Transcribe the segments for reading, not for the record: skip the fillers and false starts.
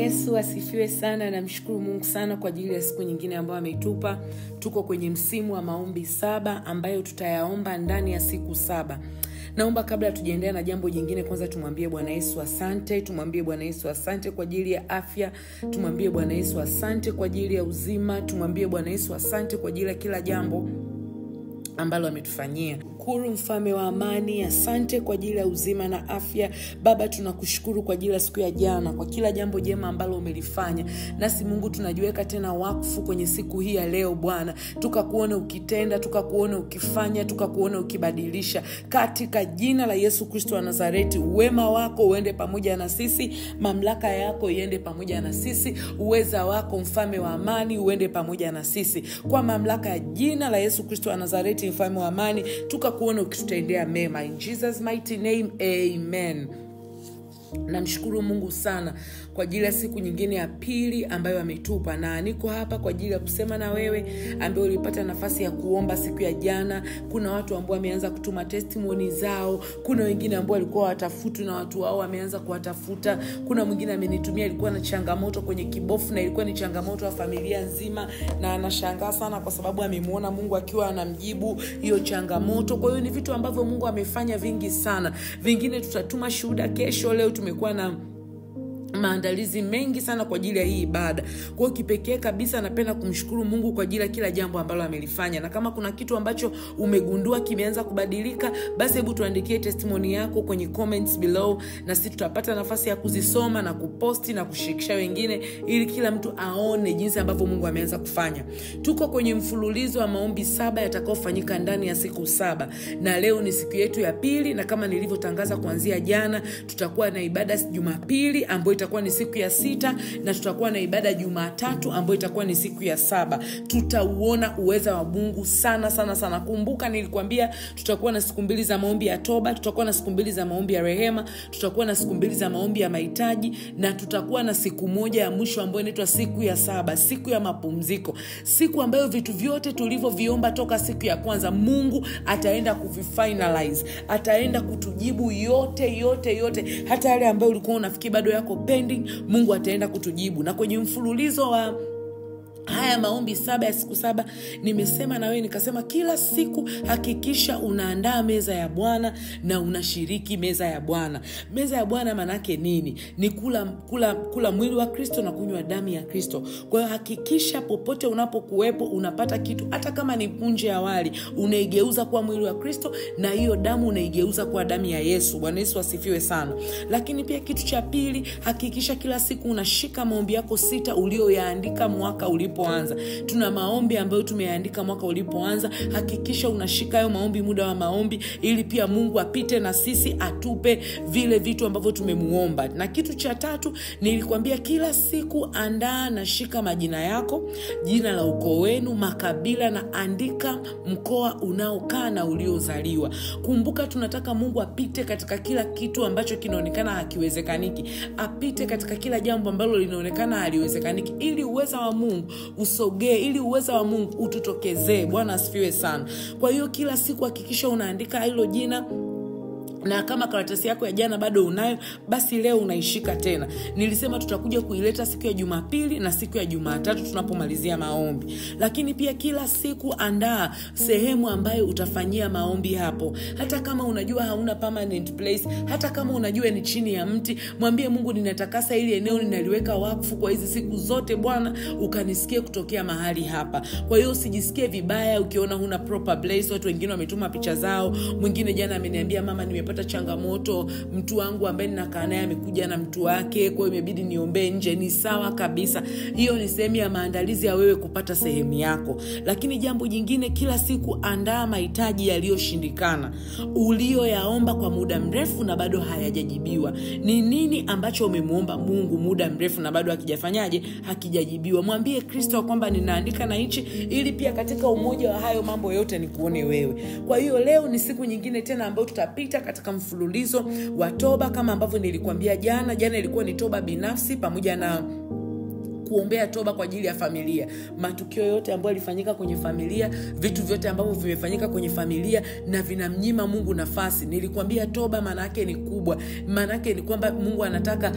Yesu asifiwe sana. Namshukuru Mungu sana kwa ajili ya siku nyingine ambayo ametupa. Tuko kwenye msimu wa maombi 7 ambayo tutayaomba ndani ya siku 7. Naomba kabla tujaendelea na jambo jingine, kwanza tumwambie Bwana Yesu asante. Tumwambie Bwana Yesu asante kwa ajili ya afya. Tumwambie Bwana Yesu asante kwa ajili ya uzima. Tumwambie Bwana Yesu asante kwa ajili ya kila jambo ambalo ametufanyia. Shukuru mfalme wa amani, asante kwa ajili ya uzima na afya. Baba, tunakushukuru kwa ajili ya siku ya jana, kwa kila jambo jema ambalo umelifanya. Nasi Mungu tunajiweka tena wakfu kwenye siku hii ya leo Bwana. Tukakuona ukitenda, tukakuona ukifanya, tukakuona ukibadilisha. Katika jina la Yesu Kristo wa Nazareti, wema wako uende pamoja na sisi, mamlaka yako iende pamoja na sisi, uweza wako mfalme wa amani uende pamoja na sisi. Kwa mamlaka ya jina la Yesu Kristo wa Nazareti mfalme wa amani, tukakuona ukitutendea mema. In Jesus mighty name, amen. Namshukuru Mungu sana kwa ajili ya siku nyingine ya pili ambayo ametupa, na niko hapa kwa ajili ya kusema na wewe ambaye ulipata nafasi ya kuomba siku ya jana. Kuna watu ambao wameanza kutuma testimony zao, kuna wengine ambao walikuwa watafutu na watu wao wameanza kuwatafuta. Kuna mwingine amenitumia alikuwa na changamoto kwenye kibofu na ilikuwa ni changamoto ya familia nzima, na anashangaa sana kwa sababu amemuona Mungu akiwa anamjibu hiyo changamoto. Kwa hiyo ni vitu ambavyo Mungu amefanya vingi sana. Vingine tutatuma shuhuda kesho. Leo tumekuwa na maandalizi mengi sana kwa ajili ya hii ibada. Kwa hiyo kipekee kabisa napenda kumshukuru Mungu kwa ajili ya kila jambo ambalo amelifanya. Na kama kuna kitu ambacho umegundua kimeanza kubadilika, basi hebu tuandikie testimony yako kwenye comments below, na sisi tutapata nafasi ya kuzisoma na kuposti na kushirikisha wengine ili kila mtu aone jinsi ambavyo Mungu ameanza kufanya. Tuko kwenye mfululizo wa maombi 7 yatakayofanyika ndani ya siku 7. Na leo ni siku yetu ya pili, na kama nilivyotangaza kuanzia jana, tutakuwa na ibada Jumapili ambayo itakuwa ni siku ya 6, na tutakuwa na ibada Jumatatu ambayo itakuwa ni siku ya 7. Tutauona uweza wa Mungu sana sana sana. Kumbuka nilikwambia tutakuwa na siku 2 za maombi ya toba, tutakuwa na siku 2 za maombi ya rehema, tutakuwa na siku 2 za maombi ya mahitaji, na tutakuwa na siku moja ya mwisho ambayo inaitwa siku ya 7, siku ya mapumziko. Siku ambayo vitu vyote tulivyoviomba toka siku ya kwanza Mungu ataenda kuvifinalize. Ataenda kutujibu yote, hata yale ambayo ulikuwa unafikiri bado yako pending, Mungu ataenda kutujibu. Na kwenye mfululizo wa haya maombi 7 ya siku 7, nimesema na wewe nikasema kila siku hakikisha unaandaa meza ya Bwana na unashiriki meza ya Bwana. Meza ya Bwana maana yake nini? Ni kula mwili wa Kristo na kunywa damu ya Kristo. Kwa hiyo hakikisha popote unapokuwepo unapata kitu, hata kama ni punje ya wali, unaigeuza kuwa mwili wa Kristo, na hiyo damu unaigeuza kuwa damu ya Yesu. Bwana Yesu asifiwe sana. Lakini pia kitu cha pili, hakikisha kila siku unashika maombi yako 6 ulioyaandika mwaka ulipoanza. Tuna maombi ambayo tumeandika mwaka ulipoanza. Hakikisha unashika hayo maombi muda wa maombi, ili pia Mungu apite na sisi atupe vile vitu ambavyo tumemuomba. Na kitu cha tatu, nilikwambia kila siku andaa na shika majina yako, jina la ukoo wenu, makabila, na andika mkoa unaokaa na uliozaliwa. Kumbuka tunataka Mungu apite katika kila kitu ambacho kinaonekana hakiwezekaniki. Apite katika kila jambo ambalo linaonekana haliwezekaniki, ili uweza wa Mungu usogee, ili uweza wa Mungu ututokezee. Bwana asifiwe sana. Kwa hiyo kila siku hakikisha unaandika hilo jina, na kama karatasi yako ya jana bado unayo, basi leo unaishika tena. Nilisema tutakuja kuileta siku ya Jumapili na siku ya Jumatatu tunapomalizia maombi. Lakini pia kila siku andaa sehemu ambayo utafanyia maombi hapo. Hata kama unajua hauna permanent place, hata kama unajua ni chini ya mti, mwambie Mungu, ninatakasa ili eneo ninaliweka wakfu kwa hizi siku zote Bwana, ukanisikie kutokea mahali hapa. Kwa hiyo usijisikie vibaya ukiona huna proper place. Watu wengine wametuma picha zao. Mwingine jana ameniambia, mama, nimepata changamoto, mtu wangu ambaye ninakaa naye amekuja na mtu wake, kwa hiyo imebidi niombe nje. Ni sawa kabisa. Hiyo ni sehemu ya maandalizi ya wewe kupata sehemu yako. Lakini jambo jingine, kila siku andaa mahitaji yaliyoshindikana, ulioyaomba kwa muda mrefu na bado hayajajibiwa. Ni nini ambacho umemuomba Mungu muda mrefu na bado hakijajibiwa? Mwambie Kristo kwamba ninaandika na hichi, ili pia katika umoja wa hayo mambo yote nikuone wewe. Kwa hiyo leo ni siku nyingine tena ambayo tutapita katika mfululizo wa toba, kama ambavyo nilikwambia jana. Jana ilikuwa ni toba binafsi pamoja na kuombea toba kwa ajili ya familia. Matukio yote ambayo yalifanyika kwenye familia, vitu vyote ambavyo vimefanyika kwenye familia na vinamnyima Mungu nafasi. Nilikwambia toba maana yake ni kubwa. Maana yake ni kwamba Mungu anataka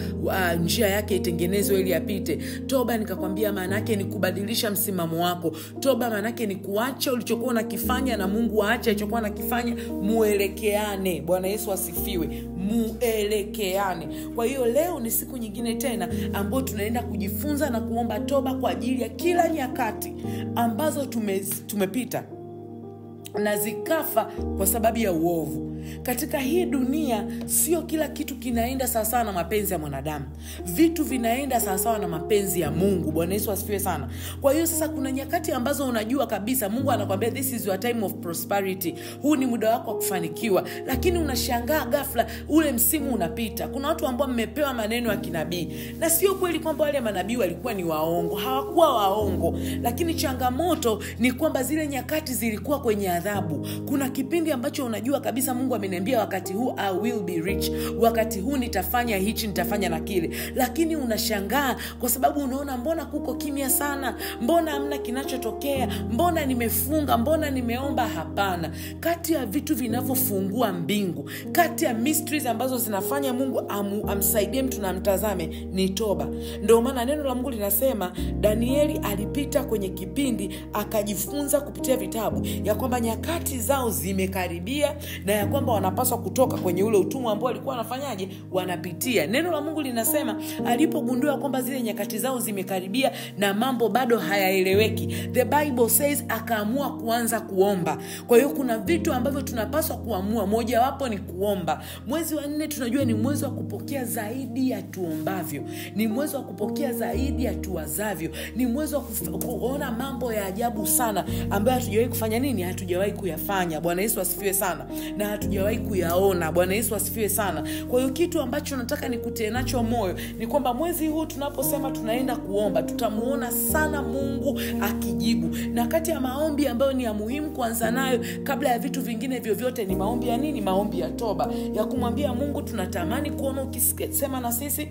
njia yake itengenezwe ili apite. Toba nikakwambia maana yake ni kubadilisha msimamo wako. Toba maana yake ni kuacha ulichokuwa unakifanya na Mungu aache alichokuwa anakifanya, muelekeane. Bwana Yesu asifiwe. Muelekeane. Kwa hiyo leo ni siku nyingine tena ambayo tunaenda kujifunza na kuomba toba kwa ajili ya kila nyakati ambazo tumepita na zikafa kwa sababu ya uovu. Katika hii dunia sio kila kitu kinaenda sawasawa na mapenzi ya mwanadamu. Vitu vinaenda sawasawa na mapenzi ya Mungu. Bwana Yesu asifiwe sana. Kwa hiyo sasa kuna nyakati ambazo unajua kabisa Mungu anakuambia this is your time of prosperity. Huu ni muda wako wa kufanikiwa. Lakini unashangaa ghafla ule msimu unapita. Kuna watu ambao mmepewa maneno ya kinabii. Na sio kweli kwamba wale manabii walikuwa ni waongo. Hawakuwa waongo. Lakini changamoto ni kwamba zile nyakati zilikuwa kwenye adhabu. Kuna kipindi ambacho unajua kabisa Mungu ameniambia wakati huu I will be rich, wakati huu nitafanya hichi, nitafanya na kile. Lakini unashangaa kwa sababu unaona mbona kuko kimya sana, mbona hamna kinachotokea, mbona nimefunga, mbona nimeomba. Hapana. Kati ya vitu vinavyofungua mbingu, kati ya mysteries ambazo zinafanya Mungu amsaidie mtu na mtazame ni toba. Ndio maana neno la Mungu linasema Danieli alipita kwenye kipindi akajifunza kupitia vitabu ya kwamba nyakati zao zimekaribia na ya kwamba wanapaswa kutoka kwenye ule utumwa ambao walikuwa wanafanyaje, wanapitia. Neno la Mungu linasema alipogundua kwamba zile nyakati zao zimekaribia na mambo bado hayaeleweki, the Bible says akaamua kuanza kuomba. Kwa hiyo kuna vitu ambavyo tunapaswa kuamua, moja wapo ni kuomba. Mwezi wa 4 tunajua ni mwezi wa kupokea zaidi ya tuombavyo, ni mwezi wa kupokea zaidi ya tuwazavyo, ni mwezi wa kuona mambo ya ajabu sana ambayo hatujawahi kufanya nini, hatujawahi kuyafanya. Bwana Yesu asifiwe sana. Na hatujawahi kuyaona. Bwana Yesu asifiwe sana. Kwa hiyo kitu ambacho nataka nikutie nacho moyo ni kwamba mwezi huu tunaposema tunaenda kuomba, tutamuona sana Mungu akijibu. Na kati ya maombi ambayo ni ya muhimu kuanza nayo kabla ya vitu vingine vyovyote ni maombi ya nini? Maombi ya toba, ya kumwambia Mungu tunatamani kuona ukisema na sisi,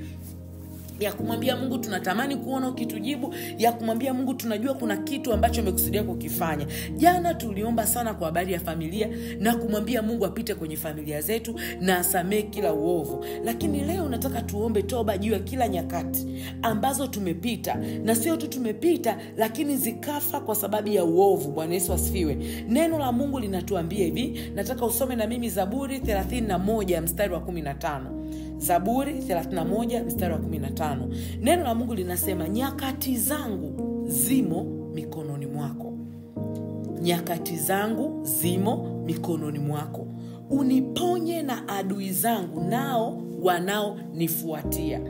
ya kumwambia Mungu tunatamani kuona ukitujibu, ya kumwambia Mungu tunajua kuna kitu ambacho umekusudia kukifanya. Jana tuliomba sana kwa habari ya familia na kumwambia Mungu apite kwenye familia zetu na asamee kila uovu. Lakini leo nataka tuombe toba juu ya kila nyakati ambazo tumepita, na sio tu tumepita lakini zikafa kwa sababu ya uovu. Bwana Yesu asifiwe. Neno la Mungu linatuambia hivi, nataka usome na mimi Zaburi 31 mstari wa 15. Zaburi 31 mstari wa 15. Neno la Mungu linasema nyakati zangu zimo mikononi mwako. Nyakati zangu zimo mikononi mwako. Uniponye na adui zangu nao wanaonifuatia.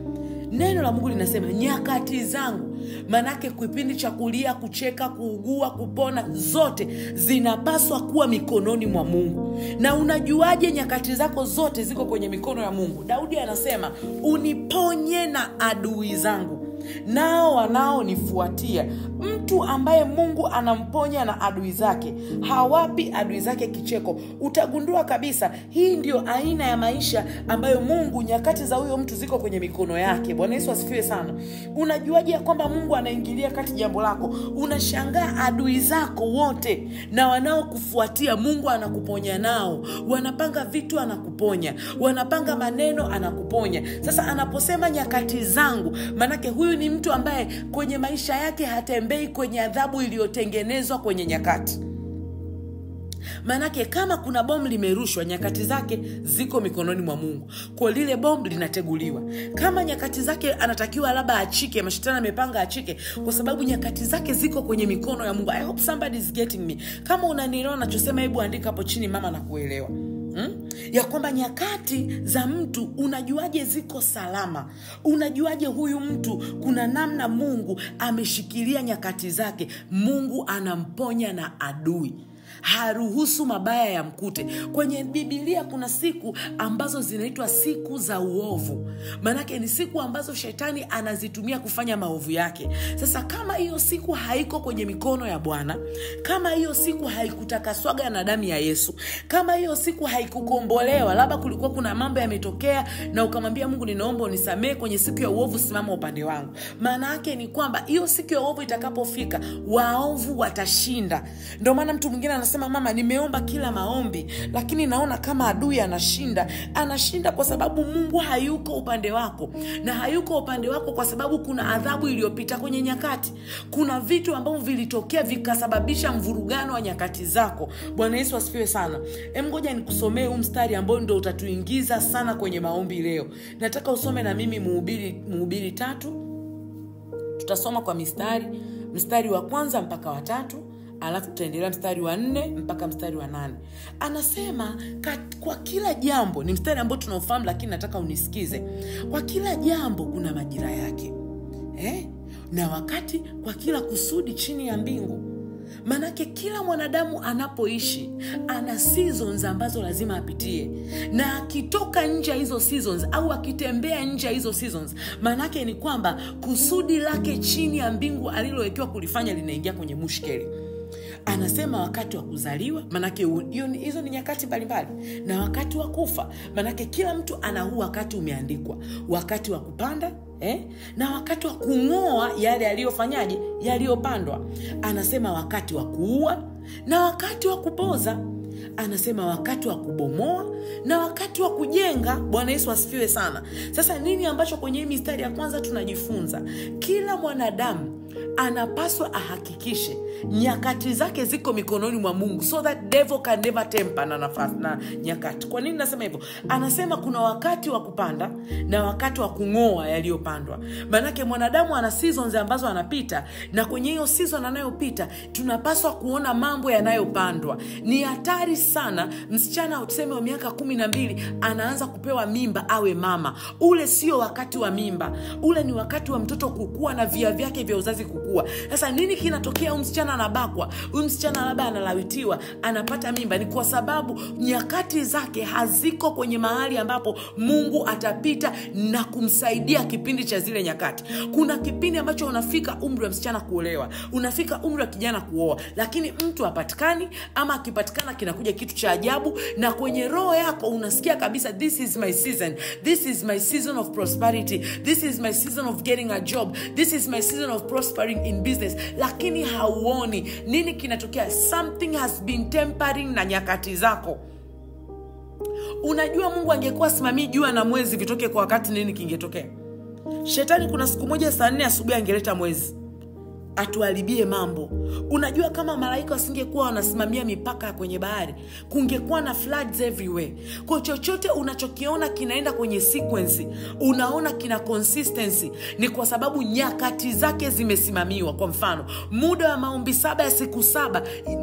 Neno la Mungu linasema nyakati zangu. Manake kipindi cha kulia, kucheka, kuugua, kupona, zote zinapaswa kuwa mikononi mwa Mungu. Na unajuaje nyakati zako zote ziko kwenye mikono ya Mungu? Daudi anasema uniponye na adui zangu nao wanaonifuatia. Mtu ambaye Mungu anamponya na adui zake, hawapi adui zake kicheko. Utagundua kabisa hii ndio aina ya maisha ambayo Mungu, nyakati za huyo mtu ziko kwenye mikono yake. Bwana Yesu asifiwe sana. Unajuaje ya kwamba Mungu anaingilia kati jambo lako? Unashangaa adui zako wote na wanaokufuatia Mungu anakuponya nao. Wanapanga vitu anakuponya, wanapanga maneno anakuponya. Sasa anaposema nyakati zangu, manake huyu ni mtu ambaye kwenye maisha yake hatembei kwenye adhabu iliyotengenezwa kwenye nyakati. Manake kama kuna bomu limerushwa, nyakati zake ziko mikononi mwa Mungu. Kwa lile bomu linateguliwa. Kama nyakati zake anatakiwa labda achike, mashetani amepanga achike, kwa sababu nyakati zake ziko kwenye mikono ya Mungu. I hope somebody is getting me. Kama unanielewa nachosema, hebu andika hapo chini mama na kuelewa. Ya kwamba nyakati za mtu unajuaje ziko salama? Unajuaje huyu mtu kuna namna Mungu ameshikilia nyakati zake? Mungu anamponya na adui. haruhusu mabaya yamkute. Kwenye Biblia kuna siku ambazo zinaitwa siku za uovu. Manake ni siku ambazo shetani anazitumia kufanya maovu yake. Sasa kama hiyo siku haiko kwenye mikono ya Bwana, kama hiyo siku haikutakaswaga na damu ya Yesu, kama hiyo siku haikukombolewa, labda kulikuwa kuna mambo yametokea na ukamwambia Mungu, ninaomba unisamehe, kwenye siku ya uovu simama upande wangu. Maana yake ni kwamba hiyo siku ya uovu itakapofika, waovu watashinda. Ndio maana mtu mwingine anasema, mama, nimeomba kila maombi lakini naona kama adui anashinda. Anashinda kwa sababu Mungu hayuko upande wako. Na hayuko upande wako kwa sababu kuna adhabu iliyopita kwenye nyakati. Kuna vitu ambavyo vilitokea vikasababisha mvurugano wa nyakati zako. Bwana Yesu asifiwe sana. Ngoja nikusomee huu mstari ambao ndio utatuingiza sana kwenye maombi leo. Nataka usome na mimi Mhubiri 3. Tutasoma kwa mstari wa 1 mpaka wa 3, alafu tutaendelea mstari wa 4 mpaka mstari wa 8. Anasema kwa kila jambo, ni mstari ambao tunaofahamu lakini nataka unisikize. Kwa kila jambo kuna majira yake. Na wakati kwa kila kusudi chini ya mbingu. Manake kila mwanadamu anapoishi ana seasons ambazo lazima apitie. Na akitoka nje hizo seasons au akitembea nje hizo seasons, manake ni kwamba kusudi lake chini ya mbingu alilowekewa kulifanya linaingia kwenye mushkeli. Anasema wakati wa kuzaliwa, manake hizo ni nyakati mbalimbali, na wakati wa kufa, manake kila mtu ana huu wakati umeandikwa. Wakati wa kupanda, na wakati wa kung'oa yale yaliyofanyaje, yaliyopandwa. Anasema wakati wa kuua na wakati wa kupoza. Anasema wakati wa kubomoa na wakati wa kujenga. Bwana Yesu asifiwe sana. Sasa nini ambacho kwenye mistari ya kwanza tunajifunza? Kila mwanadamu anapaswa ahakikishe nyakati zake ziko mikononi mwa Mungu, so that devil can never temper na nafasi na nyakati. Kwa nini nasema hivyo? Anasema kuna wakati wa kupanda na wakati wa kung'oa yaliyopandwa. Manake mwanadamu ana seasons ambazo anapita, na kwenye hiyo season anayopita tunapaswa kuona mambo yanayopandwa. Ni hatari sana msichana tuseme wa miaka 12 anaanza kupewa mimba awe mama. Ule sio wakati wa mimba. Ule ni wakati wa mtoto kukua na via vyake vya uzazi kukua. Sasa nini kinatokea? Msichana anabakwa, msichana labda analawitiwa, anapata mimba. Ni kwa sababu nyakati zake haziko kwenye mahali ambapo Mungu atapita na kumsaidia kipindi cha zile nyakati. Kuna kipindi ambacho unafika umri wa msichana kuolewa, unafika umri wa kijana kuoa, lakini mtu hapatikani, ama akipatikana kinakuja kitu cha ajabu, na kwenye roho yako unasikia kabisa, this is my season, this is my season of prosperity, this is my season of getting a job, this is my season of prospering in business. Lakini hauoni nini kinatokea. Something has been tempering na nyakati zako. Unajua Mungu angekuwa simamii jua na mwezi vitoke kwa wakati, nini kingetokea? Shetani kuna siku moja saa 4 asubuhi angeleta mwezi atuharibie mambo. Unajua kama malaika wasingekuwa wanasimamia mipaka kwenye bahari, kungekuwa na floods everywhere. Kwa chochote unachokiona kinaenda kwenye sequence, unaona kina consistency, ni kwa sababu nyakati zake zimesimamiwa. Kwa mfano, muda wa maombi 7 ya siku 7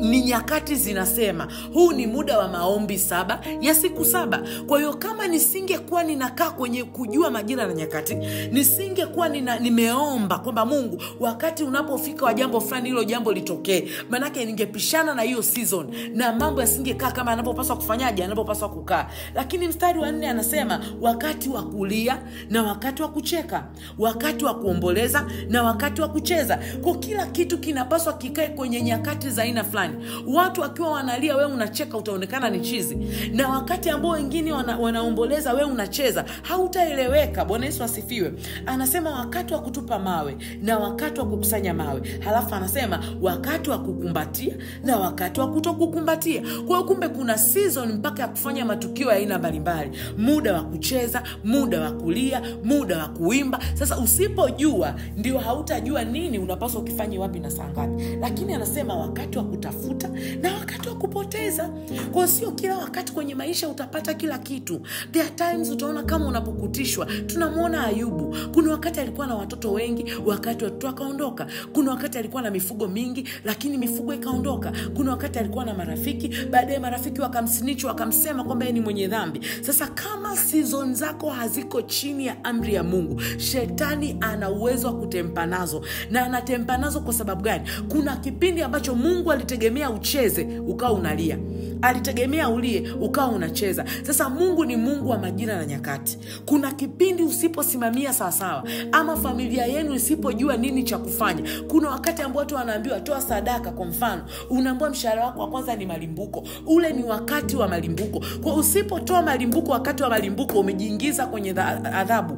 ni nyakati zinasema huu ni muda wa maombi 7 ya siku 7. Kwa hiyo kama nisingekuwa ninakaa kwenye kujua majira na nyakati, nisingekuwa nimeomba kwamba Mungu wakati unapofika wa jambo fulani hilo jambo litokee, manake ningepishana na hiyo season na mambo yasingekaa kama yanapopaswa kufanyaje, yanapopaswa kukaa. Lakini mstari wa 4 anasema wakati wa kulia na wakati wa kucheka, wakati wa kuomboleza na wakati wa kucheza. Kwa kila kitu kinapaswa kikae kwenye nyakati za aina fulani. Watu wakiwa wanalia wewe unacheka, utaonekana ni chizi, na wakati ambao wengine wanaomboleza wewe unacheza, hautaeleweka. Bwana Yesu asifiwe. Anasema wakati wa kutupa mawe na wakati wa kukusanya mawe. Halafu anasema wakati wa kukumbatia na wakati wa kutokukumbatia. Kwa hiyo kumbe kuna season mpaka ya kufanya matukio ya aina mbalimbali. Muda wa kucheza, muda wa kulia, muda wa kuimba. Sasa usipojua ndio hautajua nini unapaswa ukifanye wapi na saa ngapi. Lakini anasema wakati wa kutafuta na wakati wa kupoteza. Kwa sio kila wakati kwenye maisha utapata kila kitu. There are times utaona kama unapokutishwa. Tunamuona Ayubu. Kuna wakati alikuwa na watoto wengi, wakati watoto akaondoka. Kuna wakati alikuwa na mifugo mingi, nyingi, lakini mifugo ikaondoka. Kuna wakati alikuwa na marafiki, baadaye marafiki wakamsnitch, wakamsema kwamba yeye ni mwenye dhambi. Sasa kama season zako haziko chini ya amri ya Mungu, shetani ana uwezo wa kutempa nazo. Na anatempa nazo kwa sababu gani? Kuna kipindi ambacho Mungu alitegemea ucheze ukawa unalia, alitegemea ulie ukawa unacheza. Sasa Mungu ni Mungu wa majira na nyakati. Kuna kipindi usiposimamia sawasawa, ama familia yenu isipojua nini cha kufanya. Kuna wakati ambao watu wanaambiwa toa sadaka. Kwa mfano, unaambiwa mshahara wako wa kwanza ni malimbuko. Ule ni wakati wa malimbuko. Kwa usipotoa malimbuko wakati wa malimbuko, umejiingiza kwenye adhabu.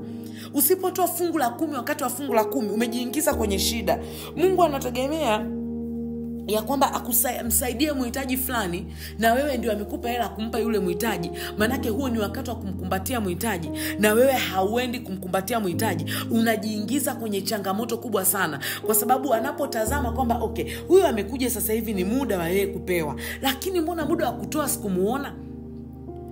Usipotoa fungu la 10 wakati wa fungu la 10, umejiingiza kwenye shida. Mungu anategemea ya kwamba msaidie mhitaji fulani, na wewe ndio amekupa hela kumpa yule mhitaji. Manake huo ni wakati wa kumkumbatia mhitaji, na wewe hauendi kumkumbatia mhitaji. Unajiingiza kwenye changamoto kubwa sana, kwa sababu anapotazama kwamba okay, huyu amekuja sasa hivi ni muda wa yeye kupewa, lakini mbona muda wa kutoa sikumuona?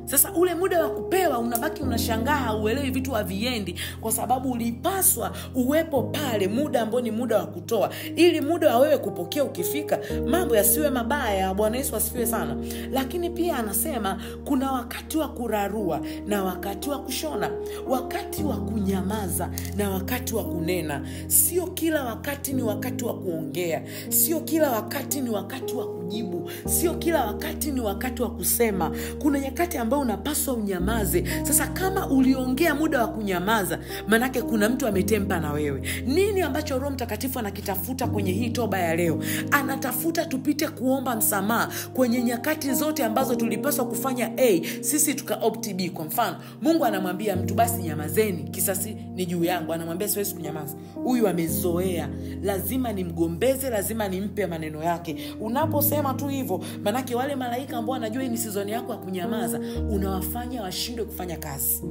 Sasa ule muda wa kupewa unabaki unashangaa, hauelewi, vitu haviendi, kwa sababu ulipaswa uwepo pale muda ambao ni muda wa kutoa, ili muda wa wewe kupokea ukifika, mambo yasiwe mabaya. Bwana Yesu asifiwe sana. Lakini pia anasema kuna wakati wa kurarua na wakati wa kushona, wakati wa kunyamaza na wakati wa kunena. Sio kila wakati ni wakati wa kuongea, sio kila wakati ni wakati wa kujibu, sio kila wakati ni wakati wa kusema. Kuna nyakati ambao unapaswa unyamaze. Sasa kama uliongea muda wa kunyamaza, manake kuna mtu ametempa na wewe. Nini ambacho Roho Mtakatifu anakitafuta kwenye hii toba ya leo? Anatafuta tupite kuomba msamaha kwenye nyakati zote ambazo tulipaswa kufanya A, sisi tuka opt B. Kwa mfano, Mungu anamwambia mtu basi nyamazeni, kisasi ni juu yangu. Anamwambia siwezi kunyamaza. Huyu amezoea, lazima nimgombeze, lazima nimpe maneno yake. Unaposema tu hivyo, manake wale malaika ambao wanajua ni season yako ya kunyamaza, unawafanya washindwe kufanya kazi.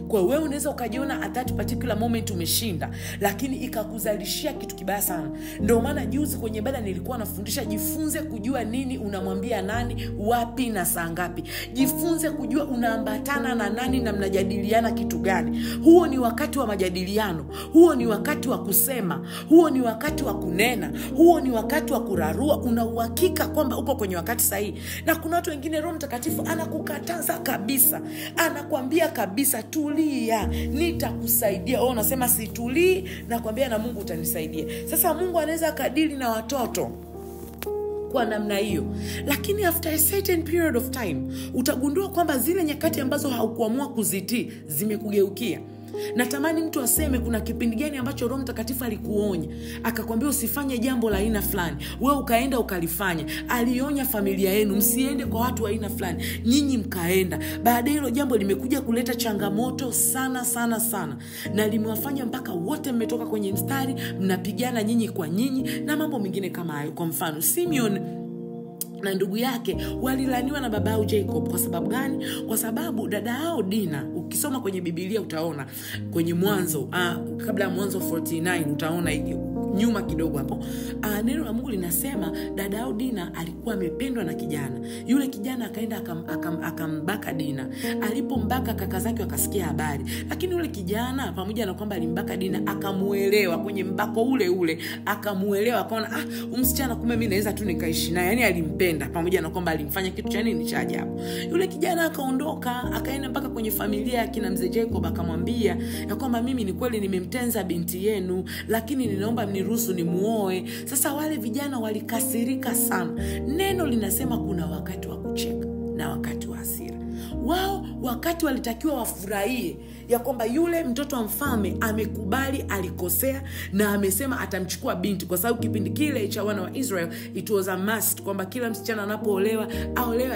Kwa wewe unaweza ukajiona at that particular moment umeshinda, lakini ikakuzalishia kitu kibaya sana. Ndio maana juzi kwenye ibada nilikuwa nafundisha, jifunze kujua nini unamwambia nani, wapi na saa ngapi. Jifunze kujua unaambatana na nani na mnajadiliana kitu gani. Huo ni wakati wa majadiliano, huo ni wakati wa kusema, huo ni wakati wa kunena, huo ni wakati wa kurarua. Una uhakika kwamba uko kwenye wakati sahihi. Na kuna watu wengine Roho Mtakatifu anakukataza kabisa, anakuambia kabisa tulia, nitakusaidia. Wewe unasema situlii, nakwambia na Mungu utanisaidia. Sasa Mungu anaweza kadiri na watoto kwa namna hiyo, lakini after a certain period of time utagundua kwamba zile nyakati ambazo haukuamua kuzitii zimekugeukia. Natamani mtu aseme kuna kipindi gani ambacho Roho Mtakatifu alikuonya, akakwambia usifanye jambo la aina fulani, wewe ukaenda ukalifanya. Alionya familia yenu msiende kwa watu wa aina fulani, nyinyi mkaenda. Baadaye hilo jambo limekuja kuleta changamoto sana sana sana, na limewafanya mpaka wote mmetoka kwenye mstari, mnapigana nyinyi kwa nyinyi na mambo mengine kama hayo. Kwa mfano, Simeon na ndugu yake walilaniwa na baba yao Jacob. Kwa sababu gani? Kwa sababu dada yao Dina, ukisoma kwenye Biblia utaona kwenye Mwanzo, kabla ya Mwanzo 49 utaona nyuma kidogo hapo, neno la Mungu linasema dada yao Dina alikuwa amependwa na kijana. Yule kijana akaenda akambaka Dina. Alipombaka kaka zake wakasikia habari, lakini yule kijana pamoja na kwamba alimbaka Dina akamuelewa kwenye mbako ule ule, akamuelewa, akaona msichana kumbe mimi naweza tu nikaishi naye. Yani alimpenda pamoja na kwamba alimfanya kitu cha nini cha ajabu. Yule kijana akaondoka akaenda mpaka kwenye familia ya kina mzee Jacob, akamwambia ya kwamba mimi ni kweli nimemtenza binti yenu, lakini ninaomba mniruhusu nimuoe. Sasa wale vijana walikasirika sana. Neno linasema kuna wakati wa kucheka na wakati wa hasira. Wao wakati walitakiwa wafurahie ya kwamba yule mtoto wa mfalme amekubali alikosea na amesema atamchukua binti, kwa sababu kipindi kile cha wana wa Israel it was a must kwamba kila msichana anapoolewa aolewe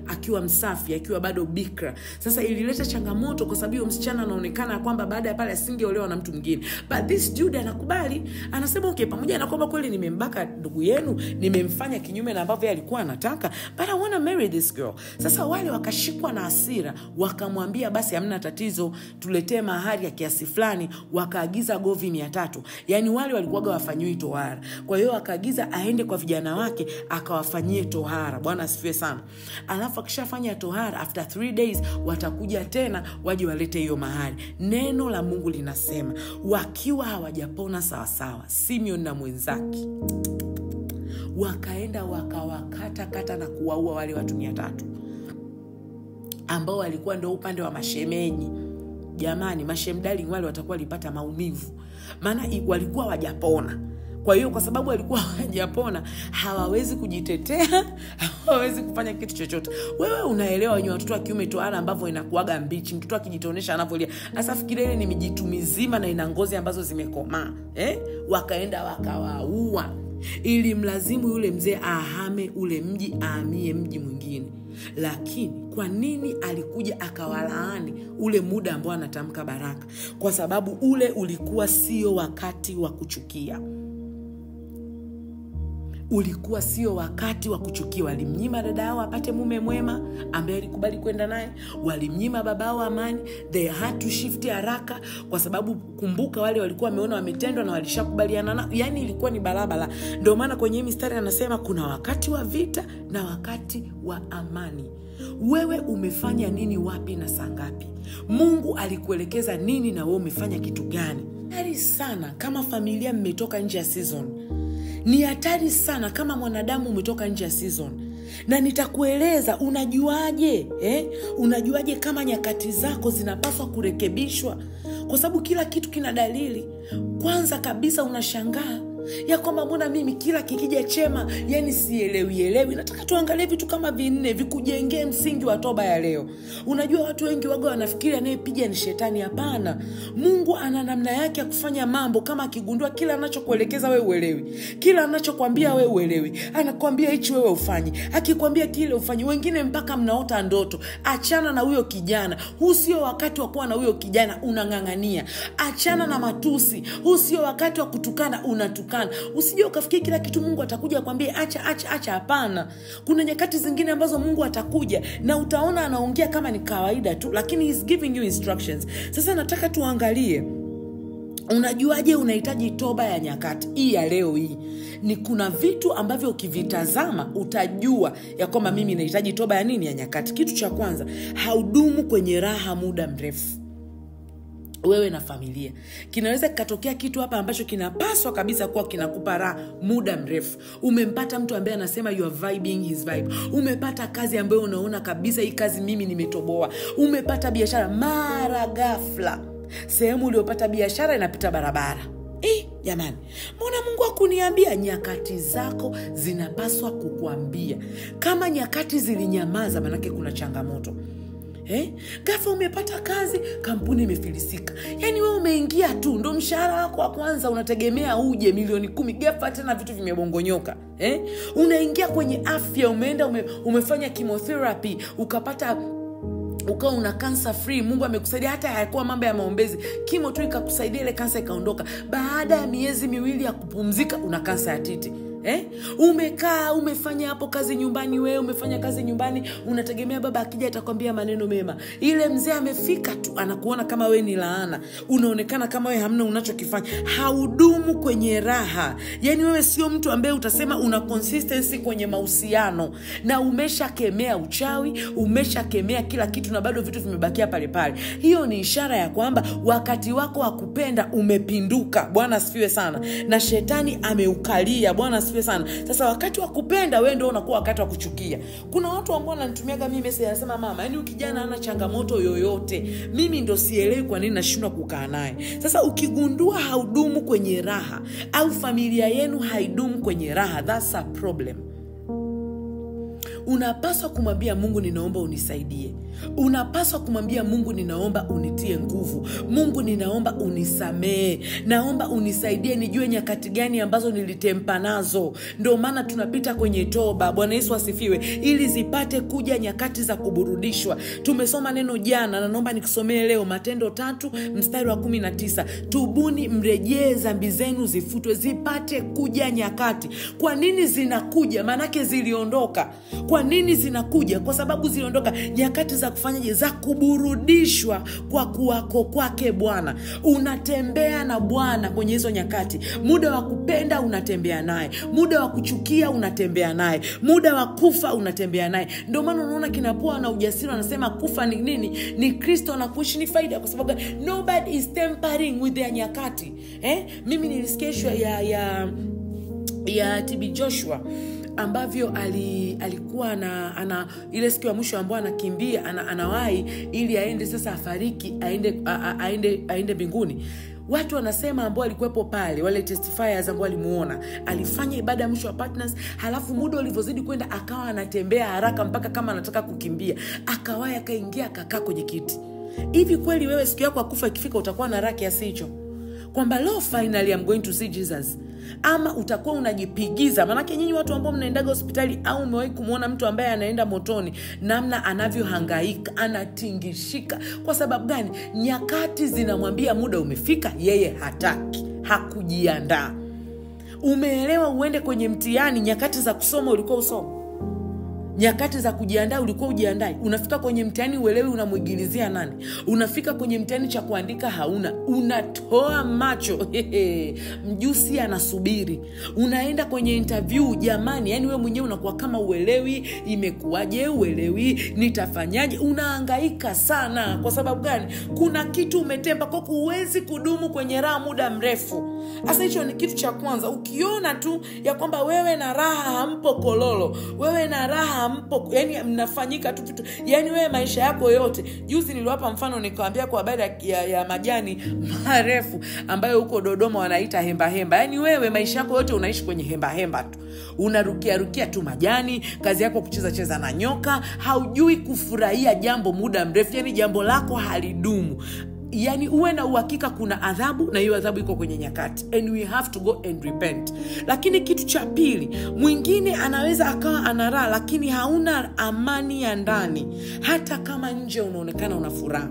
akiwa msafi, akiwa bado bikra. Sasa ilileta changamoto kwa sababu msichana anaonekana kwamba baada ya pale asingeolewa na mtu mwingine. But this dude anakubali, anasema okay, pamoja na kwamba kweli nimembaka ndugu yenu, nimemfanya kinyume na ambavyo alikuwa anataka, but I want to marry this girl. Sasa wale wakashikwa na hasira, wakamwambia basi hamna tatizo, tuletee mahari ya kiasi fulani. Wakaagiza govi 300. Yani wale walikuwa wafanywe tohara. Kwa hiyo akaagiza aende kwa vijana wake akawafanyie tohara. Bwana asifiwe sana. Alafu akishafanya tohara, after 3 days watakuja tena waje walete hiyo mahari. Neno la Mungu linasema wakiwa hawajapona sawa sawa, Simeon na mwenzake wakaenda wakawakata na kuwaua wale watu 300 ambao walikuwa ndio upande wa mashemeji. Jamani, mashemdali wale watakuwa walipata maumivu, maana walikuwa wajapona. Kwa hiyo kwa sababu walikuwa hawajapona, hawawezi kujitetea, hawawezi kufanya kitu chochote. Wewe unaelewa wenye watoto wa kiume toana ambavyo inakuaga mbichi, mtoto akijitonesha anavolia. Sasa fikiria ile ni mijitu mizima na ina ngozi ambazo zimekomaa. Wakaenda wakawaua ili mlazimu yule mzee ahame ule mji, ahamie mji mwingine. Lakini kwa nini alikuja akawalaani ule muda ambao anatamka baraka? Kwa sababu ule ulikuwa sio wakati wa kuchukia. Ulikuwa sio wakati wa kuchukia. Walimnyima dada yao apate mume mwema ambaye alikubali kwenda naye. Walimnyima babao amani. They had to shift haraka kwa sababu kumbuka wale walikuwa wameona wametendwa na walishakubaliana na. Yani ilikuwa ni balabala. Ndio maana kwenye mistari anasema kuna wakati wa vita na wakati wa amani. Wewe umefanya nini, wapi na saa ngapi? Mungu alikuelekeza nini na wewe umefanya kitu gani? Hatari sana kama familia mmetoka nje ya season. Ni hatari sana kama mwanadamu umetoka nje ya season. Na nitakueleza unajuaje, unajuaje kama nyakati zako zinapaswa kurekebishwa? Kwa sababu kila kitu kina dalili. Kwanza kabisa unashangaa ya kwamba mbona mimi kila kikija chema yani sielewi. Nataka tuangalie vitu kama 4 vikujengee msingi wa toba ya leo. Unajua watu wengi waga wanafikiri anayepiga ni shetani. Hapana. Mungu ana namna yake ya kufanya mambo. Kama akigundua kila anachokuelekeza wewe uelewi, kila anachokuambia wewe uelewi, anakuambia hichi wewe ufanye, akikwambia kile ufanye. Wengine mpaka mnaota ndoto. Achana na huyo kijana. Huu sio wakati wa kuwa na huyo kijana unang'ang'ania. Achana na matusi. Huu sio wakati wa kutukana unatukana. Usije ukafikiri kila kitu Mungu atakuja akwambie acha. Hapana. Kuna nyakati zingine ambazo Mungu atakuja na utaona anaongea kama ni kawaida tu, lakini he's giving you instructions. Sasa nataka tuangalie unajuaje unahitaji toba ya nyakati hii ya leo hii. Ni kuna vitu ambavyo ukivitazama utajua ya kwamba mimi nahitaji toba ya nini, ya nyakati. Kitu cha kwanza, haudumu kwenye raha muda mrefu. Wewe na familia, kinaweza kikatokea kitu hapa ambacho kinapaswa kabisa kuwa kinakupa raha muda mrefu. Umempata mtu ambaye anasema you are vibing his vibe. Umepata kazi ambayo unaona kabisa hii kazi mimi nimetoboa. Umepata biashara, mara ghafla sehemu uliyopata biashara inapita barabara. Jamani, mbona Mungu hakuniambia? Nyakati zako zinapaswa kukuambia. Kama nyakati zilinyamaza, manake kuna changamoto. Ghafla umepata kazi, kampuni imefilisika. Yani wewe umeingia tu, ndo mshahara wako wa kwanza unategemea uje milioni 10, ghafla tena vitu vimebongonyoka. Unaingia kwenye afya, umeenda umefanya chemotherapy, ukapata ukawa una cancer free. Mungu amekusaidia, hata hayakuwa mambo ya maombezi. Kimo tu ikakusaidia, ile kansa ikaondoka. Baada ya miezi 2 ya kupumzika una kansa ya titi. Umekaa umefanya hapo kazi nyumbani, wewe umefanya kazi nyumbani, unategemea baba akija atakwambia maneno mema. Ile mzee amefika tu anakuona kama wewe ni laana. Unaonekana kama wewe hamna unachokifanya. Haudumu kwenye raha. Yani wewe sio mtu ambaye utasema una consistency kwenye mahusiano, na umeshakemea uchawi, umeshakemea kila kitu na bado vitu vimebakia pale pale. Hiyo ni ishara ya kwamba wakati wako wa kupenda umepinduka. Bwana asifiwe sana. Na shetani ameukalia. Bwana asifiwe sana. Sasa wakati wa kupenda wewe ndio unakuwa wakati wa kuchukia. Kuna watu ambao wananitumiaga mimi message anasema mama, yani ukijana hana changamoto yoyote, mimi ndo sielewi kwa nini nashindwa kukaa naye. Sasa ukigundua haudumu kwenye raha au familia yenu haidumu kwenye raha, that's a problem. Unapaswa kumwambia Mungu, ninaomba unisaidie. Unapaswa kumwambia Mungu, ninaomba unitie nguvu. Mungu, ninaomba unisamee. Naomba unisaidie nijue nyakati gani ambazo nilitempa nazo. Ndio maana tunapita kwenye toba. Bwana Yesu asifiwe. Ili zipate kuja nyakati za kuburudishwa. Tumesoma neno jana na naomba nikusomee leo Matendo 3:19. Tubuni mrejee dhambi zenu zifutwe, zipate kuja nyakati. Kwa nini zinakuja? Maanake ziliondoka. Kwa nini zinakuja? Kwa sababu ziliondoka. Nyakati za kufanyaje? Za kuburudishwa kwa kuwako kwake Bwana. Unatembea na Bwana kwenye hizo nyakati. Muda wa kupenda unatembea naye, muda wa kuchukia unatembea naye, muda wa kufa unatembea naye. Ndio maana unaona kinapoa na ujasiri anasema kufa ni nini? Ni Kristo, na kuishi ni faida. Kwa sababu nobody is tampering with their nyakati. Mimi nilisikia ya ya TB Joshua ambavyo alikuwa ana ile siku ya mwisho ambayo anakimbia anawahi ili aende sasa afariki aende mbinguni. Watu wanasema ambao alikuwepo pale, wale testifiers ambao alimuona, alifanya ibada ya mwisho wa partners, halafu muda ulivyozidi kwenda akawa anatembea haraka mpaka kama anataka kukimbia, akawahi akaingia akakaa kwenye kiti. Hivi kweli wewe siku yako akufa ikifika utakuwa na raha kiasi hicho kwamba leo finally I'm going to see Jesus? Ama utakuwa unajipigiza? Maana nyinyi watu ambao mnaendaga hospitali au umewahi kumuona mtu ambaye anaenda motoni namna anavyohangaika, anatingishika? Kwa sababu gani? Nyakati zinamwambia muda umefika, yeye hataki, hakujiandaa. Umeelewa? Uende kwenye mtihani, nyakati za kusoma ulikuwa usoma, nyakati za kujiandaa ulikuwa ujiandai. Unafika kwenye mtihani uelewi unamuigilizia nani. Unafika kwenye mtihani cha kuandika hauna, unatoa macho mjusi anasubiri. Unaenda kwenye interview, jamani, yani wewe mwenyewe unakuwa kama uelewi imekuaje, uelewi nitafanyaje, unahangaika sana. Kwa sababu gani? Kuna kitu umetemba kwa huwezi kudumu kwenye raha muda mrefu. Sasa hicho ni kitu cha kwanza. Ukiona tu ya kwamba wewe na raha hampo kololo, wewe na raha hampo, yani mnafanyika tu vitu, yani wewe maisha yako yote. Juzi niliwapa mfano nikawaambia kwa habari ya majani marefu ambayo huko Dodoma wanaita hemba hemba. Yani wewe maisha yako yote unaishi kwenye hemba hemba tu, unarukia tu majani, kazi yako kucheza na nyoka, haujui kufurahia jambo muda mrefu, yani jambo lako halidumu. Yani uwe na uhakika kuna adhabu, na hiyo adhabu iko kwenye nyakati, and we have to go and repent. Lakini kitu cha pili, mwingine anaweza akawa anaraha lakini hauna amani ya ndani, hata kama nje unaonekana una furaha.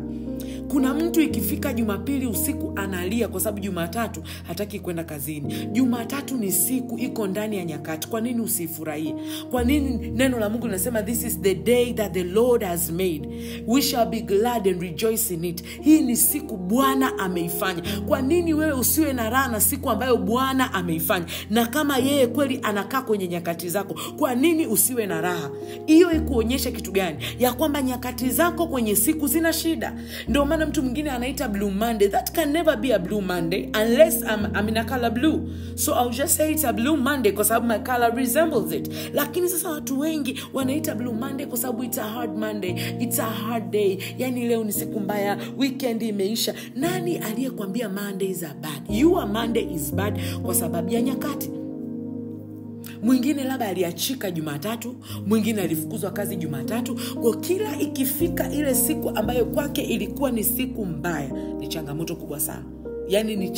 Kuna mtu ikifika Jumapili usiku analia kwa sababu Jumatatu hataki kwenda kazini. Jumatatu ni siku iko ndani ya nyakati. Kwa nini usifurahie? Kwa nini neno la Mungu linasema this is the day that the Lord has made, we shall be glad and rejoice in it? Hii ni siku Bwana ameifanya. Kwa nini wewe usiwe na raha na siku ambayo Bwana ameifanya? Na kama yeye kweli anakaa kwenye nyakati zako, kwa nini usiwe na raha? Hiyo ikuonyesha kitu gani? Ya kwamba nyakati zako kwenye siku zina shida. Ndio maana mtu mwingine anaita Blue Monday. That can never be a Blue Monday unless I'm in a color blue. So I'll just say it's a Blue Monday kwa sababu my color resembles it. Lakini sasa watu wengi wanaita Blue Monday kwa sababu it's a hard Monday, it's a hard day. Yani leo ni siku mbaya, weekend imeisha. Nani aliyekwambia Mondays are bad? Your Monday is bad kwa sababu ya nyakati. Mwingine labda aliachika Jumatatu, mwingine alifukuzwa kazi Jumatatu. Kwa kila ikifika ile siku ambayo kwake ilikuwa ni siku mbaya, ni changamoto kubwa sana. Yani ni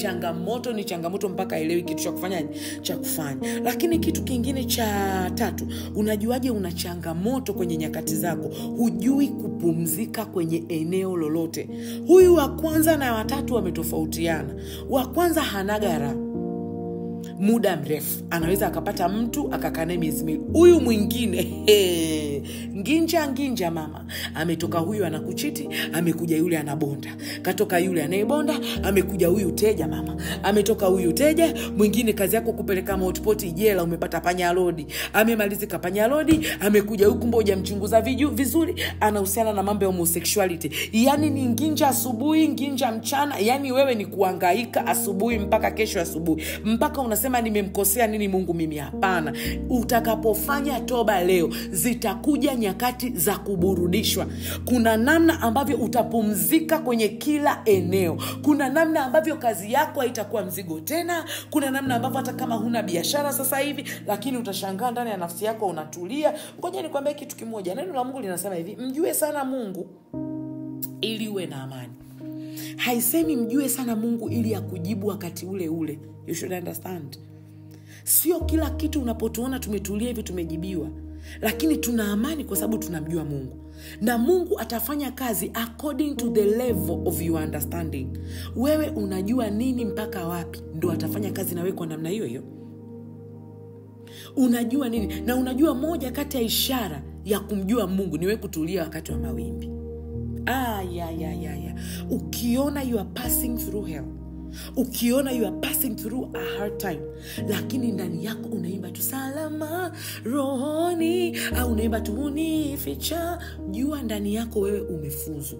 changamoto mpaka elewi kitu cha kufanya cha kufanya. Lakini kitu kingine cha tatu, unajuaje una changamoto kwenye nyakati zako? Hujui kupumzika kwenye eneo lolote. Huyu wa kwanza na wa tatu wametofautiana. Wa kwanza hanaga raha muda mrefu, anaweza akapata mtu akakane miezi miwili. Huyu mwingine nginja mama, ametoka huyu anakuchiti, amekuja yule anabonda, katoka yule anayebonda, amekuja huyu teja mama, ametoka huyu teja mwingine. Kazi yako kupeleka hotpot jela, umepata panyalodi, amemalizika panyalodi, amekuja huku mmoja mchunguza vizuri, anahusiana na mambo ya homosexuality. Yani ni nginja asubuhi, nginja mchana. Yani wewe ni kuhangaika asubuhi mpaka kesho asubuhi, mpaka unasema nimemkosea nini Mungu mimi? Hapana. Utakapofanya toba leo, zitakuja nyakati za kuburudishwa. Kuna namna ambavyo utapumzika kwenye kila eneo. Kuna namna ambavyo kazi yako haitakuwa mzigo tena. Kuna namna ambavyo hata kama huna biashara sasa hivi, lakini utashangaa ndani ya nafsi yako unatulia. Ngoja nikwambie kitu kimoja. Neno la Mungu linasema hivi, mjue sana Mungu ili uwe na amani. Haisemi mjue sana Mungu ili akujibu wakati ule ule. You should understand. Sio kila kitu unapotuona tumetulia hivi tumejibiwa. Lakini tuna amani kwa sababu tunamjua Mungu. Na Mungu atafanya kazi according to the level of your understanding. Wewe unajua nini mpaka wapi, ndio atafanya kazi na wewe kwa namna hiyo hiyo. Unajua nini? Na unajua moja kati ya ishara ya kumjua Mungu ni wewe kutulia wakati wa mawimbi. Ukiona you are passing through hell, Ukiona you are passing through a hard time, lakini ndani yako unaimba tu salama rohoni, au unaimba tu unificha, jua ndani yako wewe umefuzu.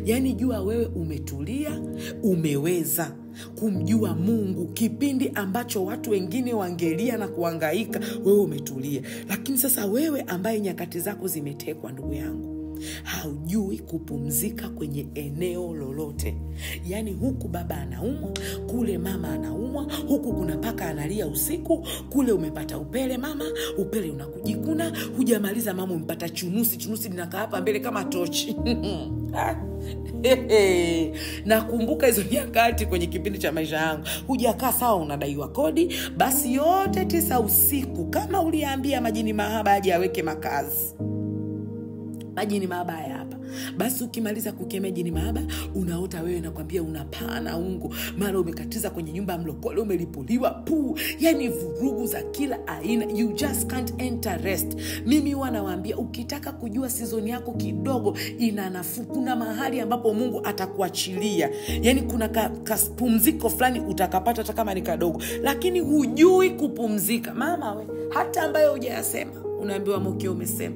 Yani jua wewe umetulia, umeweza kumjua Mungu. Kipindi ambacho watu wengine wangelia na kuhangaika, wewe umetulia. Lakini sasa wewe ambaye nyakati zako zimetekwa, ndugu yangu, haujui kupumzika kwenye eneo lolote. Yani huku baba anaumwa, kule mama anaumwa, huku kuna paka analia usiku, kule umepata upele mama, upele unakujikuna, hujamaliza mama umepata chunusi linakaa hapa mbele kama tochi. Nakumbuka hizo nyakati kwenye kipindi cha maisha yangu. Hujakaa sawa, unadaiwa kodi, basi yote 9 usiku kama uliambia majini mahaba aje aweke makazi. Majini mahaba hapa. Basi ukimaliza kukemea jini mahaba, unaota wewe nakwambia unapana ungu, mara umekatiza kwenye nyumba ya mlokole, umelipuliwa yani vurugu za kila aina. You just can't enter rest. Mimi wanawaambia ukitaka kujua season yako kidogo ina nafuu, kuna mahali ambapo Mungu atakuachilia. Yani kuna kapumziko fulani utakapata hata kama ni kadogo. Lakini hujui kupumzika. Mama we, hata ambayo hujayasema, unaambiwa Mokio umesema.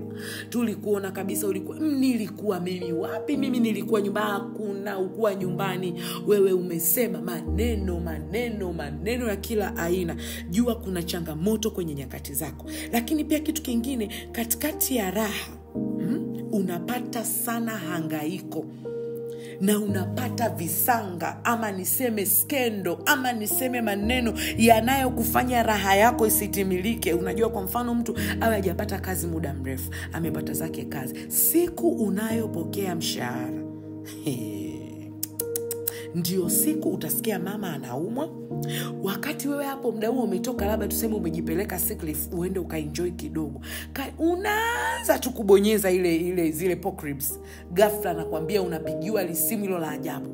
Tulikuona kabisa ulikuwa. Nilikuwa mimi wapi? Mimi nilikuwa nyumbani. Hakuna ukuwa nyumbani. Wewe umesema maneno ya kila aina. Jua kuna changamoto kwenye nyakati zako. Lakini pia kitu kingine, katikati ya raha unapata sana hangaiko, na unapata visanga, ama niseme skendo, ama niseme maneno yanayokufanya raha yako isitimilike. Unajua, kwa mfano mtu awe hajapata kazi muda mrefu, amepata zake kazi, siku unayopokea mshahara ndio siku utasikia mama anaumwa. Wakati wewe hapo muda huo umetoka, labda tuseme umejipeleka sick leave, uende ukaenjoy kidogo, unaanza tu kubonyeza zile pork ribs, ghafla nakwambia unapigiwa lisimu hilo la ajabu.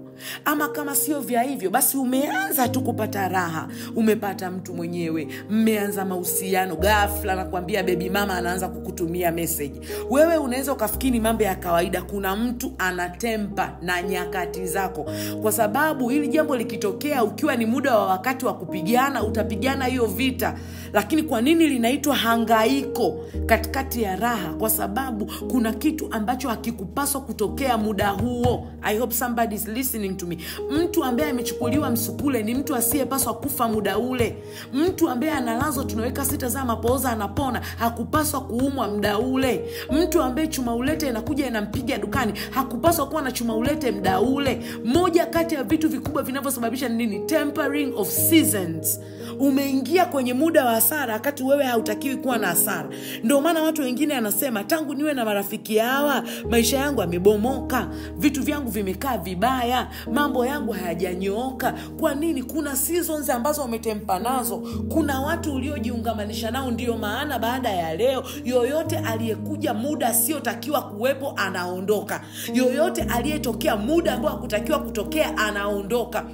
Ama kama sio vya hivyo, basi umeanza tu kupata raha, umepata mtu mwenyewe, mmeanza mahusiano, ghafla nakwambia baby mama anaanza kukutumia message. Wewe unaweza ukafikiri mambo ya kawaida, kuna mtu anatempa na nyakati zako. Kwa sababu hili jambo likitokea ukiwa ni muda wa wakati wa kupigana, utapigana hiyo vita. Lakini kwa nini linaitwa hangaiko katikati ya raha? Kwa sababu kuna kitu ambacho hakikupaswa kutokea muda huo. I hope somebody is listening to me. Mtu ambaye amechukuliwa msukule ni mtu asiyepaswa kufa muda ule. Mtu ambaye analazwa tunaweka sita za mapooza anapona, hakupaswa kuumwa muda ule. Mtu ambaye chuma ulete inakuja inampiga dukani, hakupaswa kuwa na chuma ulete muda ule. Moja kati ya vitu vikubwa vinavyosababisha nini? Tempering of seasons. Umeingia kwenye muda wa hasara wakati wewe hautakiwi kuwa na hasara. Ndio maana watu wengine anasema tangu niwe na marafiki hawa maisha yangu yamebomoka, vitu vyangu vimekaa vibaya, mambo yangu hayajanyooka. Kwa nini? Kuna seasons ambazo umetempa nazo, kuna watu uliojiungamanisha nao. Ndio maana baada ya leo, yoyote aliyekuja muda sio takiwa kuwepo anaondoka. Yoyote aliyetokea muda ambao hakutakiwa kutokea anaondoka.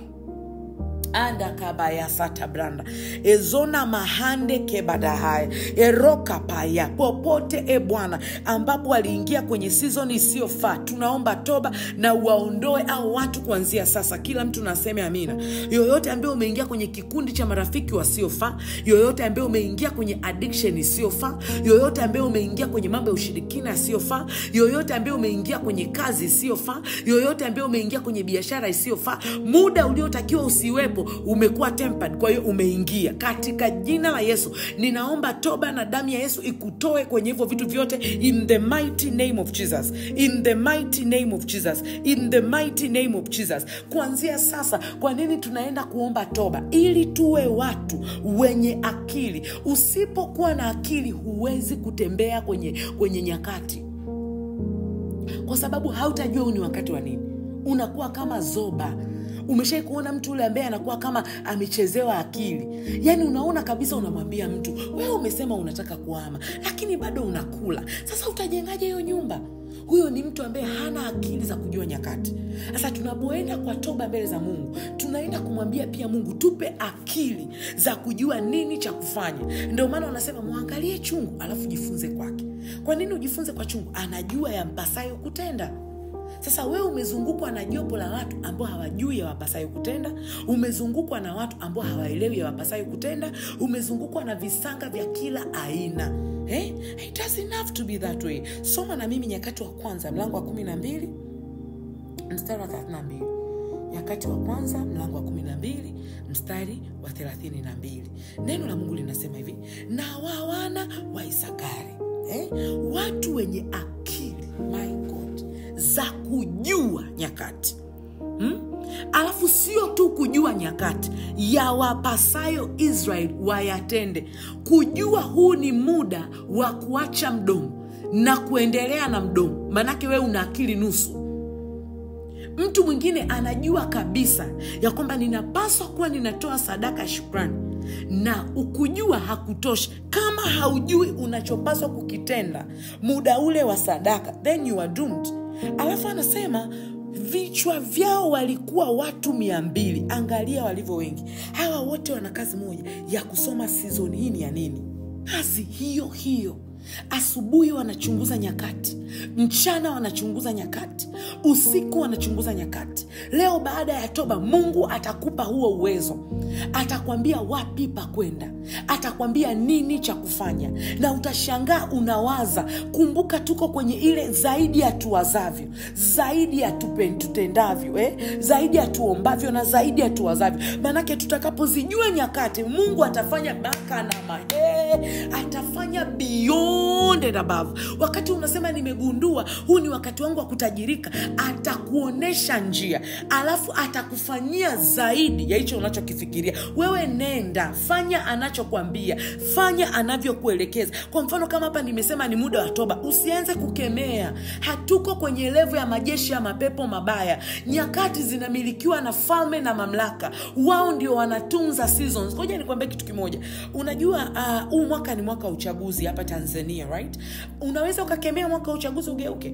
Anda kabaya sata branda ezona mahande kebadahaya eroka paya popote Bwana ambapo waliingia kwenye season isiyofaa, tunaomba toba na uwaondoe au watu kuanzia sasa. Kila mtu naseme amina. Yoyote ambaye umeingia kwenye kikundi cha marafiki wasiofaa, yoyote ambaye umeingia kwenye addiction isiyofaa, yoyote ambaye umeingia kwenye mambo ya ushirikina isiyofaa, yoyote ambaye umeingia kwenye kazi isiyofaa, yoyote ambaye umeingia kwenye biashara isiyofaa, muda uliotakiwa usiwepo umekuwa tempered, kwa hiyo umeingia. Katika jina la Yesu ninaomba toba na damu ya Yesu ikutoe kwenye hivyo vitu vyote, in the mighty name of Jesus, in the mighty name of Jesus, in the mighty name of Jesus. Kuanzia sasa, kwa nini tunaenda kuomba toba? Ili tuwe watu wenye akili. Usipokuwa na akili huwezi kutembea kwenye nyakati, kwa sababu hautajua ni wakati wa nini. Unakuwa kama zoba. Umeshai kuona mtu ule ambaye anakuwa kama amechezewa akili? Yani unaona kabisa, unamwambia mtu wewe umesema unataka kuhama, lakini bado unakula. Sasa utajengaje hiyo nyumba? Huyo ni mtu ambaye hana akili za kujua nyakati. Sasa tunapoenda kwa toba mbele za Mungu, tunaenda kumwambia pia Mungu tupe akili za kujua nini cha kufanya. Ndio maana wanasema muangalie chungu alafu jifunze kwake. Kwa nini ujifunze kwa chungu? Anajua yampasayo kutenda. Sasa wewe umezungukwa na jopo la watu ambao hawajui yawapasayo kutenda, umezungukwa na watu ambao hawaelewi yawapasayo kutenda, umezungukwa na visanga vya kila aina. It doesn't have to be that way. Soma na mimi Nyakati wa Kwanza mlango wa 12 mstari wa 32. Nyakati wa Kwanza mlango wa 12 mstari wa 32. Neno la Mungu linasema hivi: na wana wa Isakari, watu wenye akili, my God, za kujua nyakati. Alafu sio tu kujua nyakati, yawapasayo Israel wayatende. Kujua huu ni muda wa kuacha mdomo na kuendelea na mdomo. Manake wewe una akili nusu. Mtu mwingine anajua kabisa ya kwamba ninapaswa kuwa ninatoa sadaka ya shukrani, na ukujua hakutoshi. Kama haujui unachopaswa kukitenda muda ule wa sadaka, then you are doomed. Alafu anasema vichwa vyao walikuwa watu 200. Angalia walivyo wengi. Hawa wote wana kazi moja ya kusoma season hii ni ya nini. Kazi hiyo hiyo. Asubuhi wanachunguza nyakati, mchana wanachunguza nyakati, usiku wanachunguza nyakati. Leo baada ya toba Mungu atakupa huo uwezo. Atakwambia wapi pa kwenda, atakwambia nini cha kufanya, na utashangaa unawaza. Kumbuka tuko kwenye ile zaidi ya tuwazavyo, zaidi ya tutendavyo, zaidi ya tuombavyo na zaidi ya tuwazavyo. Manake tutakapozijua nyakati, Mungu atafanya baka na atafanya beyond and above. Wakati unasema nimegundua huu ni wakati wangu wa kutajirika, atakuonesha njia, alafu atakufanyia zaidi ya hicho unachokifikiria. Wewe nenda, fanya anachokuambia, fanya anavyokuelekeza. Kwa mfano kama hapa nimesema ni muda wa toba, usianze kukemea. Hatuko kwenye level ya majeshi ya mapepo mabaya. Nyakati zinamilikiwa na falme na mamlaka. Wao ndio wanatunza seasons. Ngoja nikwambie kitu kimoja. Unajua huu mwaka ni mwaka wa uchaguzi hapa Tanzania, right? Unaweza ukakemea mwaka wa uchaguzi ugeuke,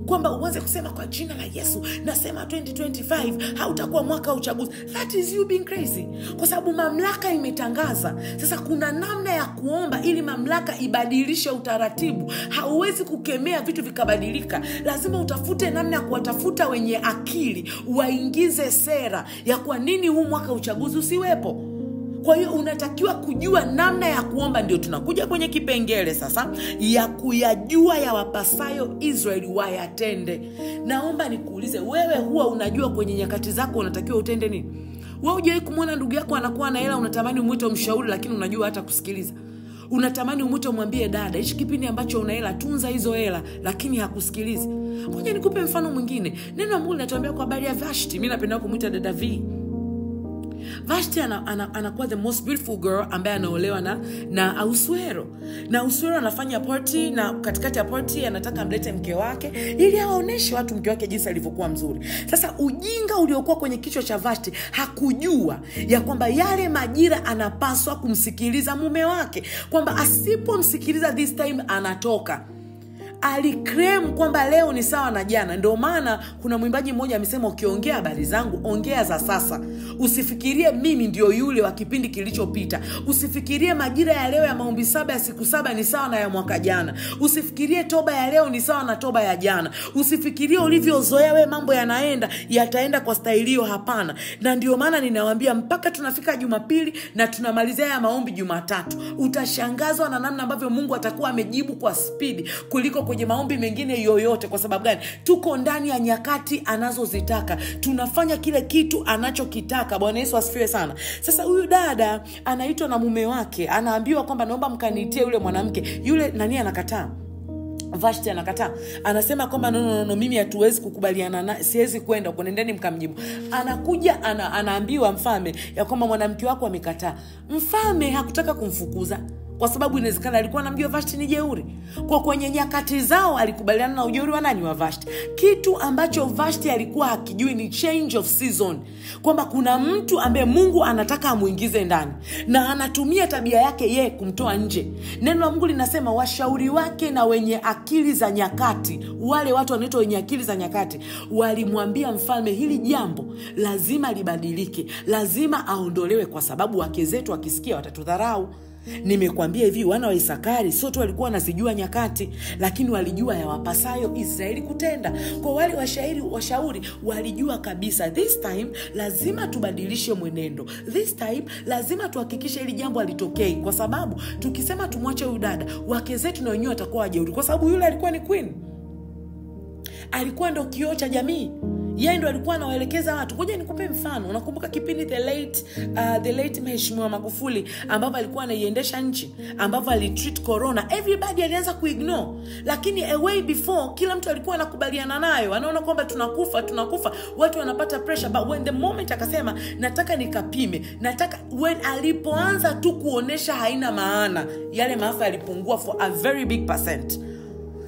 kwamba uanze kusema kwa jina la Yesu nasema 2025 hautakuwa mwaka wa uchaguzi. That is you being crazy. Kwa sababu mamlaka imetangaza. Sasa kuna namna ya kuomba ili mamlaka ibadilishe utaratibu. Hauwezi kukemea vitu vikabadilika. Lazima utafute namna ya kuwatafuta wenye akili, waingize sera ya kwa nini huu mwaka wa uchaguzi usiwepo. Kwa hiyo unatakiwa kujua namna ya kuomba. Ndio tunakuja kwenye kipengele sasa ya kuyajua yawapasayo Israeli wayatende. Naomba nikuulize, wewe huwa unajua kwenye nyakati zako unatakiwa utende nini? Wewe hujawahi kumwona ndugu yako anakuwa na hela, unatamani umwite umshauri, lakini unajua hata kusikiliza. Unatamani umwite umwambie dada, hichi kipindi ambacho una hela tunza hizo hela, lakini hakusikilizi. Ngoja nikupe mfano mwingine. Neno la Mungu linatuambia kwa habari ya Vashti. Mimi napenda kumuita dada V. Vashti anakuwa the most beautiful girl ambaye anaolewa na Ahasuero. Na Ahasuero anafanya party, na katikati ya party anataka mlete mke wake ili awaoneshe watu mke wake jinsi alivyokuwa mzuri. Sasa ujinga uliokuwa kwenye kichwa cha Vashti, hakujua ya kwamba yale majira anapaswa kumsikiliza mume wake, kwamba asipomsikiliza this time anatoka. Aliclaim kwamba leo ni sawa na jana. Ndio maana kuna mwimbaji mmoja amesema, ukiongea habari zangu ongea za sasa. Usifikirie mimi ndio yule wa kipindi kilichopita. Usifikirie majira ya leo ya maombi 7 ya siku 7 ni sawa na ya mwaka jana. Usifikirie toba ya leo ni sawa na toba ya jana. Usifikirie ulivyozoea wewe mambo yataenda kwa staili hiyo. Hapana. Na ndio maana ninawaambia mpaka tunafika Jumapili na tunamalizia ya maombi Jumatatu, utashangazwa na namna ambavyo Mungu atakuwa amejibu kwa speed kuliko kwenye maombi mengine yoyote. Kwa sababu gani? Tuko ndani ya nyakati anazozitaka. Tunafanya kile kitu anachokitaka. Bwana Yesu asifiwe sana. Sasa huyu dada anaitwa na mume wake, anaambiwa kwamba naomba mkaniitie yule mwanamke. Yule nani anakataa? Vashti anakataa. Anasema kwamba no, mimi hatuwezi kukubaliana, siwezi kwenda huko, nendeni mkamjibu. Anakuja anaambiwa mfalme ya kwamba mwanamke wako amekataa. Mfalme hakutaka kumfukuza kwa sababu inawezekana alikuwa anamjua Vashti ni jeuri. Kwa kwenye nyakati zao alikubaliana na ujeuri wa nani? Wa Vashti. Kitu ambacho Vashti alikuwa hakijui ni change of season, kwamba kuna mtu ambaye Mungu anataka amuingize ndani na anatumia tabia yake yeye kumtoa nje. Neno la Mungu linasema washauri wake na wenye akili za nyakati, wale watu wanaitwa wenye akili za nyakati, walimwambia mfalme hili jambo lazima libadilike, lazima aondolewe, kwa sababu wake zetu wakisikia watatudharau. Nimekwambia hivi, wana wa Isakari sio tu walikuwa wanazijua nyakati, lakini walijua ya wapasayo Israeli kutenda. Kwa wale washauri walijua kabisa, this time lazima tubadilishe mwenendo, this time lazima tuhakikishe hili jambo halitokei, kwa sababu tukisema tumwache huyu dada, wake zetu na wenyewe watakuwa wajeuri, kwa sababu yule alikuwa ni queen, alikuwa ndo kioo cha jamii. Yeye ndo alikuwa anawaelekeza watu. Ngoja nikupe mfano. Unakumbuka kipindi the late Mheshimiwa Magufuli ambapo alikuwa anaiendesha nchi, ambapo alitreat corona, everybody alianza kuignore. Lakini a way before kila mtu alikuwa anakubaliana nayo. Anaona kwamba tunakufa, watu wanapata pressure, but when the moment akasema nataka nikapime, when alipoanza tu kuonesha haina maana, yale maafa yalipungua for a very big percent.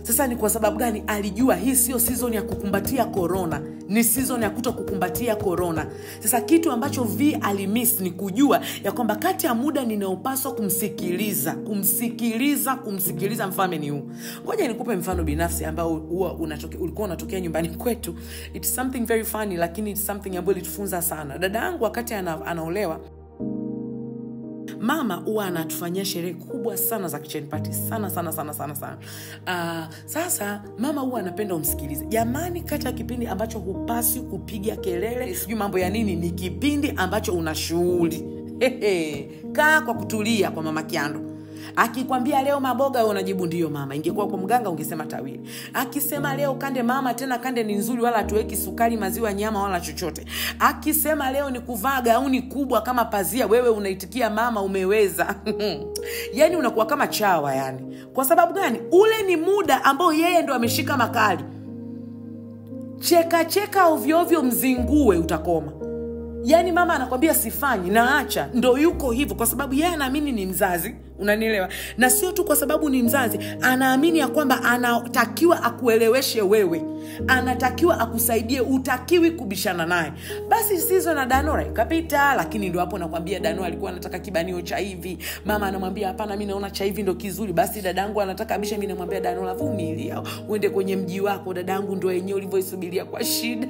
Sasa ni kwa sababu gani? Alijua hii sio season ya kukumbatia corona, ni season ya kutokukumbatia corona. Sasa kitu ambacho V alimiss ni kujua ya kwamba kati ya muda ninaopaswa kumsikiliza mfalme ni huu. Ngoja nikupe mfano binafsi ambao ulikuwa unatokea nyumbani kwetu. It's something very funny, lakini it's something ambayo ilitufunza sana. Dada yangu wakati anaolewa, mama huwa anatufanyia sherehe kubwa sana za kitchen party, sana. Sasa mama huwa anapenda umsikilize. Jamani, kati ya kipindi ambacho hupasi kupiga kelele, sijui mambo ya nini, ni kipindi ambacho una shughuli. Kaa kwa kutulia kwa mama Kiando. Akikwambia leo maboga, wewe unajibu ndio mama. Ingekuwa kwa mganga ungesema tawili. Akisema leo kande mama, tena kande ni nzuri, wala tuweki sukari, maziwa, nyama wala chochote. Akisema leo ni kuvaa gauni kubwa kama pazia, wewe unaitikia mama umeweza. Yani unakuwa kama chawa yani. Kwa sababu gani? Ule ni muda ambao yeye ndo ameshika makali. Cheka ovyo mzingue utakoma. Yani mama anakwambia sifanyi, naacha, ndo yuko hivyo kwa sababu yeye anaamini ni mzazi, unanielewa? Na sio tu kwa sababu ni mzazi, anaamini ya kwamba anatakiwa akueleweshe wewe, anatakiwa akusaidie, utakiwi kubishana naye. Basi sizo na Danora ikapita, lakini ndo hapo nakwambia Danora alikuwa anataka kibanio cha hivi. Mama anamwambia hapana, mimi naona cha hivi ndo kizuri. Basi dadangu anataka abisha, mimi namwambia Danora vumilia, uende kwenye mji wako, dadangu ndo yenyewe ulivyoisubiria kwa shida.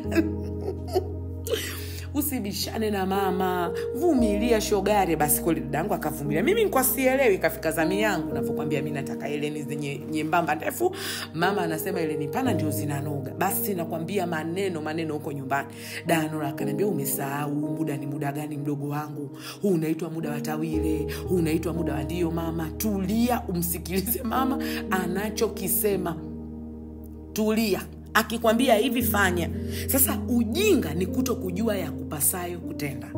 Usibishane na mama, vumilia shogare. Basi kweli dadangu akavumilia. Mimi nilikuwa sielewi, kafika zamu yangu ninapokuambia mimi nataka eleni zenye nyembamba ndefu. Mama anasema eleni pana ndio zinanoga. Basi nakwambia maneno huko nyumbani. Danora akaniambia umesahau muda ni muda gani mdogo wangu? Huu unaitwa muda wa tawile, huu unaitwa muda wa ndio mama. Tulia umsikilize mama anachokisema. Tulia. Akikwambia hivi fanya. Sasa ujinga ni kutokujua ya kupasayo kutenda.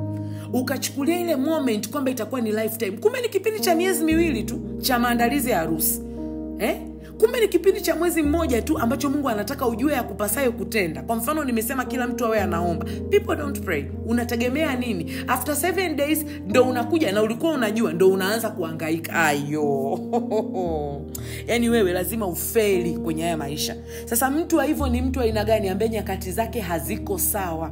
Ukachukulia ile moment kwamba itakuwa ni lifetime. Kumbe ni kipindi cha miezi 2 tu cha maandalizi ya harusi. Kumbe ni kipindi cha mwezi mmoja tu ambacho Mungu anataka ujue ya kupasayo kutenda. Kwa mfano nimesema kila mtu awe anaomba. People don't pray. Unategemea nini? After 7 days ndo unakuja na ulikuwa unajua, ndo unaanza kuhangaika. Ayo. Yani wewe lazima ufeli kwenye haya maisha. Sasa mtu wa hivyo ni mtu wa aina gani? Ambaye nyakati zake haziko sawa,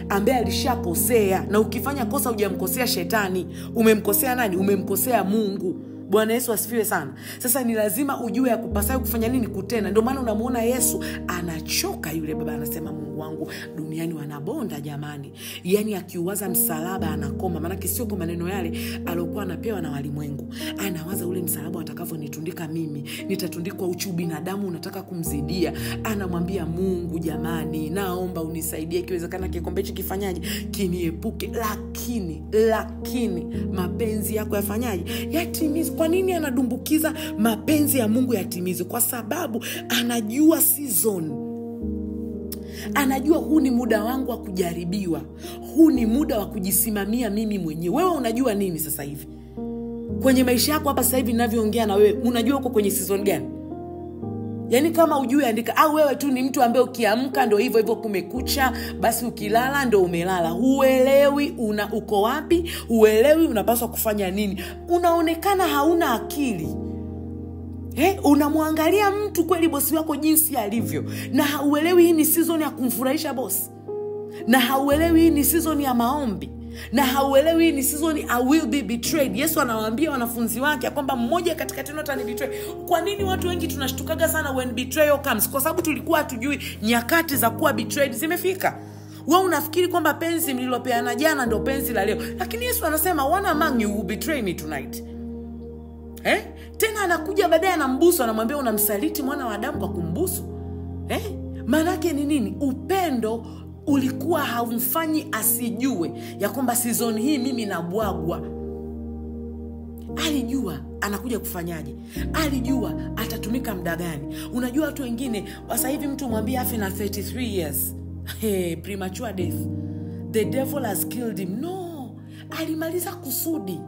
ambaye alishakosea. Na ukifanya kosa hujamkosea shetani, umemkosea nani? Umemkosea Mungu. Bwana Yesu asifiwe sana. Sasa ni lazima ujue ya kupasayo kufanya nini, kutenda. Ndio maana unamuona Yesu anachoka, yule baba anasema Mungu wangu, duniani wanabonda jamani. Yani akiuwaza msalaba anakoma, maana sio kwa maneno yale alokuwa anapewa na walimwengu. Anawaza ule msalaba atakavyonitundika mimi, nitatundikwa uchu binadamu unataka kumzidia. Anamwambia Mungu jamani, naomba unisaidie, ikiwezekana kikombe hichi kifanyaje, kiniepuke, lakini mapenzi yako yafanyaje, yatimizwe. Kwa nini anadumbukiza mapenzi ya Mungu yatimizwe? Kwa sababu anajua season. Anajua huu ni muda wangu wa kujaribiwa. Huu ni muda wa kujisimamia mimi mwenyewe. Wewe unajua nini sasa hivi? Kwenye maisha yako hapa sasa hivi ninavyoongea na wewe, unajua uko kwenye season gani? Yani kama ujue andika, au wewe tu ni mtu ambaye ukiamka ndo hivyo kumekucha, basi ukilala ndo umelala. Huelewi uko wapi, huelewi unapaswa kufanya nini. Unaonekana hauna akili. Unamwangalia mtu kweli bosi wako jinsi alivyo, na hauelewi hii ni season ya kumfurahisha bosi, na hauelewi hii ni season ya maombi, na hauelewi ni season I will be betrayed. Yesu anawaambia wanafunzi wake kwamba mmoja katikati yenu atanibetray. Kwa nini watu wengi tunashtukaga sana when betrayal comes? Kwa sababu tulikuwa hatujui nyakati za kuwa betrayed zimefika. Wewe unafikiri kwamba penzi mlilopeana jana ndio penzi la leo, lakini Yesu anasema one among you will betray me tonight. Tena anakuja baadaye anambusu, anamwambia unamsaliti mwana wa Adamu kwa kumbusu. Manake ni nini? Upendo ulikuwa haumfanyi asijue ya kwamba season hii mimi nabwagwa. Alijua anakuja kufanyaje, alijua atatumika muda gani. Unajua watu wengine sasa hivi mtu mwambie afi na 33 years, premature death, the devil has killed him. No, alimaliza kusudi.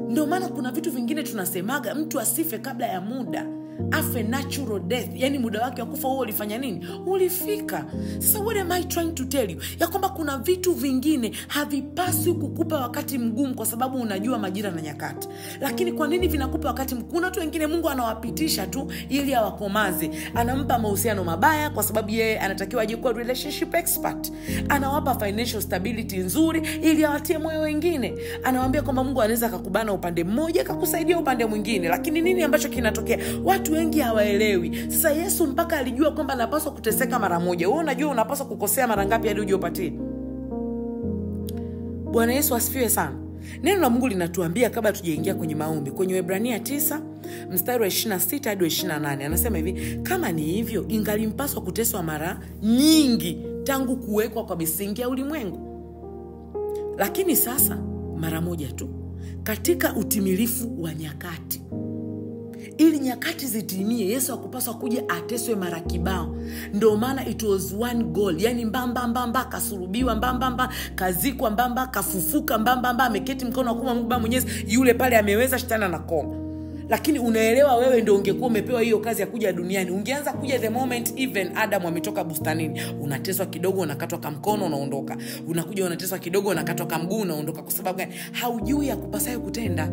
Ndio maana kuna vitu vingine tunasemaga mtu asife kabla ya muda, afe natural death, yani muda wake wa kufa huo ulifanya nini? Ulifika. Sasa what am I trying to tell you? Ya kwamba kuna vitu vingine havipaswi kukupa wakati mgumu kwa sababu unajua majira na nyakati. Lakini kwa nini vinakupa wakati mgumu? Kuna watu wengine Mungu anawapitisha tu ili awakomaze. Anampa mahusiano mabaya kwa sababu yeye anatakiwa aje kuwa relationship expert. Anawapa financial stability nzuri ili awatie moyo wengine. Anawaambia kwamba Mungu anaweza akakubana upande mmoja akakusaidia upande mwingine. Lakini nini ambacho kinatokea? Watu wengi hawaelewi. Sasa Yesu mpaka alijua kwamba anapaswa kuteseka mara moja. Wewe unajua unapaswa kukosea mara ngapi hadi uje upatie? Bwana Yesu asifiwe sana. Neno la Mungu linatuambia kabla tujaingia kwenye maombi, kwenye Waebrania 9 mstari wa 26 hadi 28, anasema hivi: kama ni hivyo, ingalimpaswa kuteswa mara nyingi tangu kuwekwa kwa misingi ya ulimwengu. Lakini sasa mara moja tu katika utimilifu wa nyakati. Ili nyakati zitimie, Yesu akupaswa kuja ateswe mara kibao. Ndio maana it was one goal, yani mbamba kasulubiwa, mbamba kazikwa, mbamba kafufuka, mbamba ameketi mkono wa kuume wa Mungu Baba Mwenyezi. Yule pale ameweza, shetani anakoma. Lakini unaelewa wewe ndio ungekuwa umepewa hiyo kazi ya kuja duniani, ungeanza kuja the moment even Adam ametoka bustanini. Unateswa kidogo, unakatwa kamkono, unaondoka. Unakuja unateswa kidogo, unakatwa kamguu, unaondoka. Kwa sababu gani? Haujui ya kupasayo kutenda.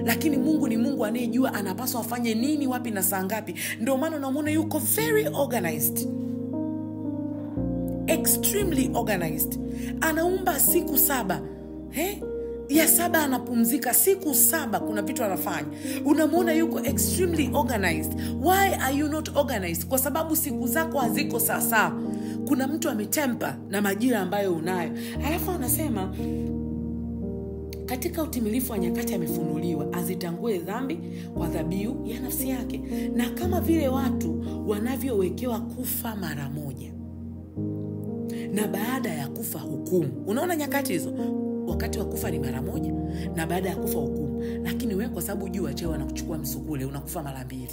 Lakini Mungu ni Mungu anayejua anapaswa afanye nini, wapi na saa ngapi. Ndio maana unamuona yuko very organized, extremely organized. Anaumba siku 7, ya 7 anapumzika, siku 7 kuna vitu anafanya. Unamuona yuko extremely organized. Why are you not organized? Kwa sababu siku zako haziko sawa. Kuna mtu ametempa na majira ambayo unayo. Alafu anasema katika utimilifu wa nyakati amefunuliwa azitangue dhambi kwa dhabihu ya nafsi yake. Na kama vile watu wanavyowekewa kufa mara moja na baada ya kufa hukumu. Unaona nyakati hizo, wakati wa kufa ni mara moja na baada ya kufa hukumu. Lakini wewe kwa sababu jua cheo anakuchukua msukule, unakufa mara 2.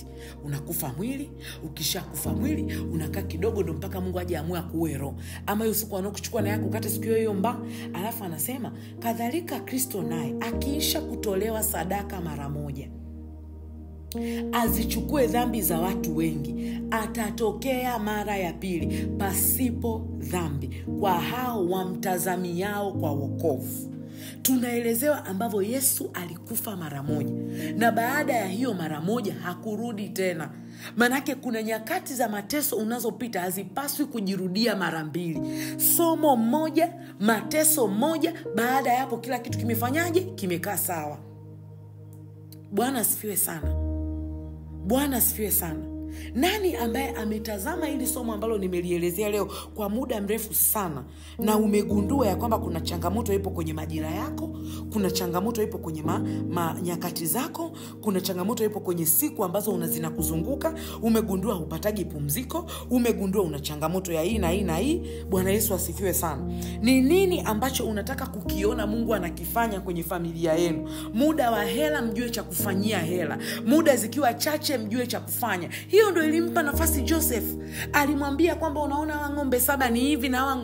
Unakufa mwili, ukishakufa mwili unakaa kidogo ndo mpaka Mungu aje amue akuue roho. Ama hiyo siku anakuchukua na yako kata siku hiyo mba. Alafu anasema kadhalika Kristo naye akiisha kutolewa sadaka mara moja azichukue dhambi za watu wengi, atatokea mara ya pili pasipo dhambi kwa hao wamtazamiao kwa wokovu. Tunaelezewa ambavyo Yesu alikufa mara moja na baada ya hiyo mara moja hakurudi tena. Manake kuna nyakati za mateso unazopita hazipaswi kujirudia mara 2. Somo moja, mateso moja, baada ya hapo kila kitu kimefanyaje? Kimekaa sawa. Bwana asifiwe sana. Bwana asifiwe sana. Nani ambaye ametazama hili somo ambalo nimelielezea leo kwa muda mrefu sana na umegundua ya kwamba kuna changamoto ipo kwenye majira yako, kuna changamoto ipo kwenye nyakati zako, kuna changamoto ipo kwenye siku ambazo unazina kuzunguka, umegundua hupataji pumziko, umegundua una changamoto ya hii na hii na hii. Bwana Yesu asifiwe sana. Ni nini ambacho unataka kukiona Mungu anakifanya kwenye familia yenu? Muda wa hela mjue cha kufanyia hela, muda zikiwa chache mjue cha kufanya. Hiyo ndio ilimpa nafasi Joseph. Alimwambia kwamba unaona ng'ombe 7 ni hivi na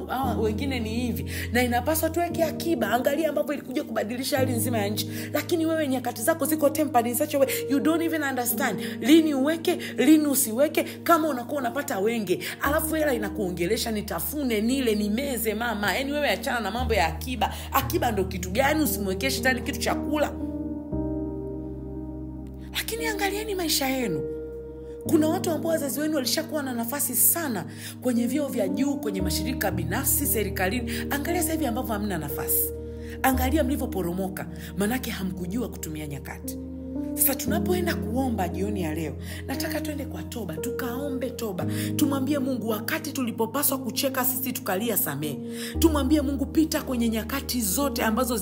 wengine ni hivi, na inapaswa tuweke akiba. Angalia ambapo ilikuja kubadilisha hali nzima ya nchi. Lakini wewe nyakati zako ziko tempered in such a way you don't even understand lini uweke, lini usiweke. Kama unakuwa unapata wenge alafu hela inakuongelesha nitafune nile nimeze mama, yani wewe achana na mambo ya akiba. Akiba ndio kitu gani? Usimwekee shetani kitu cha kula. Lakini angalieni maisha yenu. Kuna watu ambao wazazi wenu walishakuwa na nafasi sana kwenye vyeo vya juu, kwenye mashirika binafsi, serikalini. Angalia sasa hivi ambavyo hamna nafasi. Angalia mlivyoporomoka, manake hamkujua kutumia nyakati. Sasa tunapoenda kuomba jioni ya leo, nataka tuende kwa toba, tukaombe toba. Tumwambie Mungu, wakati tulipopaswa kucheka sisi tukalia, samehe. Tumwambie Mungu, pita kwenye nyakati zote ambazo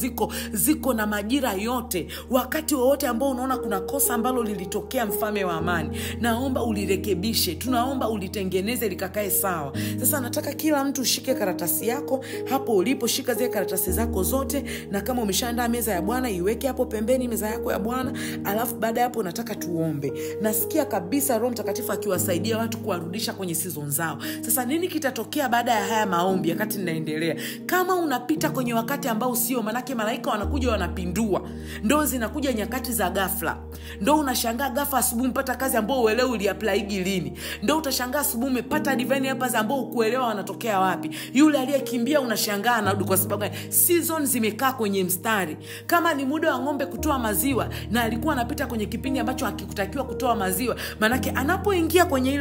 ziko na majira yote. Wakati wowote ambao unaona kuna kosa ambalo lilitokea, Mfalme wa amani, naomba ulirekebishe. Tunaomba ulitengeneze likakae sawa. Sasa nataka kila mtu ushike karatasi yako hapo ulipo, shika zile karatasi zako zote, na kama umeshaandaa meza ya Bwana, iweke hapo pembeni meza yako ya Bwana. Alafu baada hapo nataka tuombe. Nasikia kabisa Roho Mtakatifu akiwasaidia watu kuwarudisha kwenye season zao. Sasa nini kitatokea baada ya haya maombi wakati ninaendelea? Kama unapita kwenye wakati ambao sio, manake malaika wanakuja wanapindua. Ndio zinakuja nyakati za ghafla. Ndio unashangaa ghafla asubuhi mpata kazi ambao uelewi uliapply lini. Ndio utashangaa asubuhi umepata divine helpers ambao ukuelewa wanatokea wapi. Yule aliyekimbia unashangaa anarudi kwa sababu season zimekaa kwenye mstari. Kama ni muda wa ng'ombe kutoa maziwa na alikuwa anapita kwenye kipindi ambacho hakikutakiwa kutoa maziwa, manake anapoingia kwenye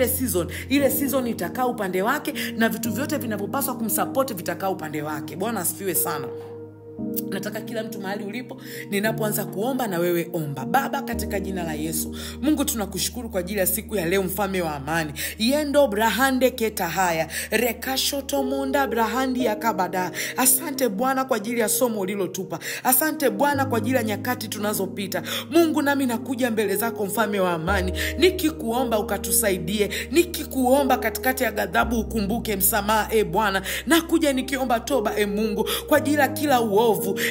ile season itakaa upande wake, na vitu vyote vinavyopaswa kumsupport vitakaa upande wake. Bwana asifiwe sana. Nataka kila mtu mahali ulipo, ninapoanza kuomba na wewe omba. Baba, katika jina la Yesu, Mungu tunakushukuru kwa ajili ya siku ya leo, Mfalme wa amani. Yendo brahande keta haya, rekashoto monda brahandi ya kabada. Asante Bwana kwa ajili ya somo ulilotupa. Asante Bwana kwa ajili ya nyakati tunazopita. Mungu, nami nakuja mbele zako, Mfalme wa amani, nikikuomba ukatusaidie. Nikikuomba katikati ya ghadhabu ukumbuke msamaha, Bwana. Nakuja nikiomba toba, Mungu, kwa ajili ya kila uovu.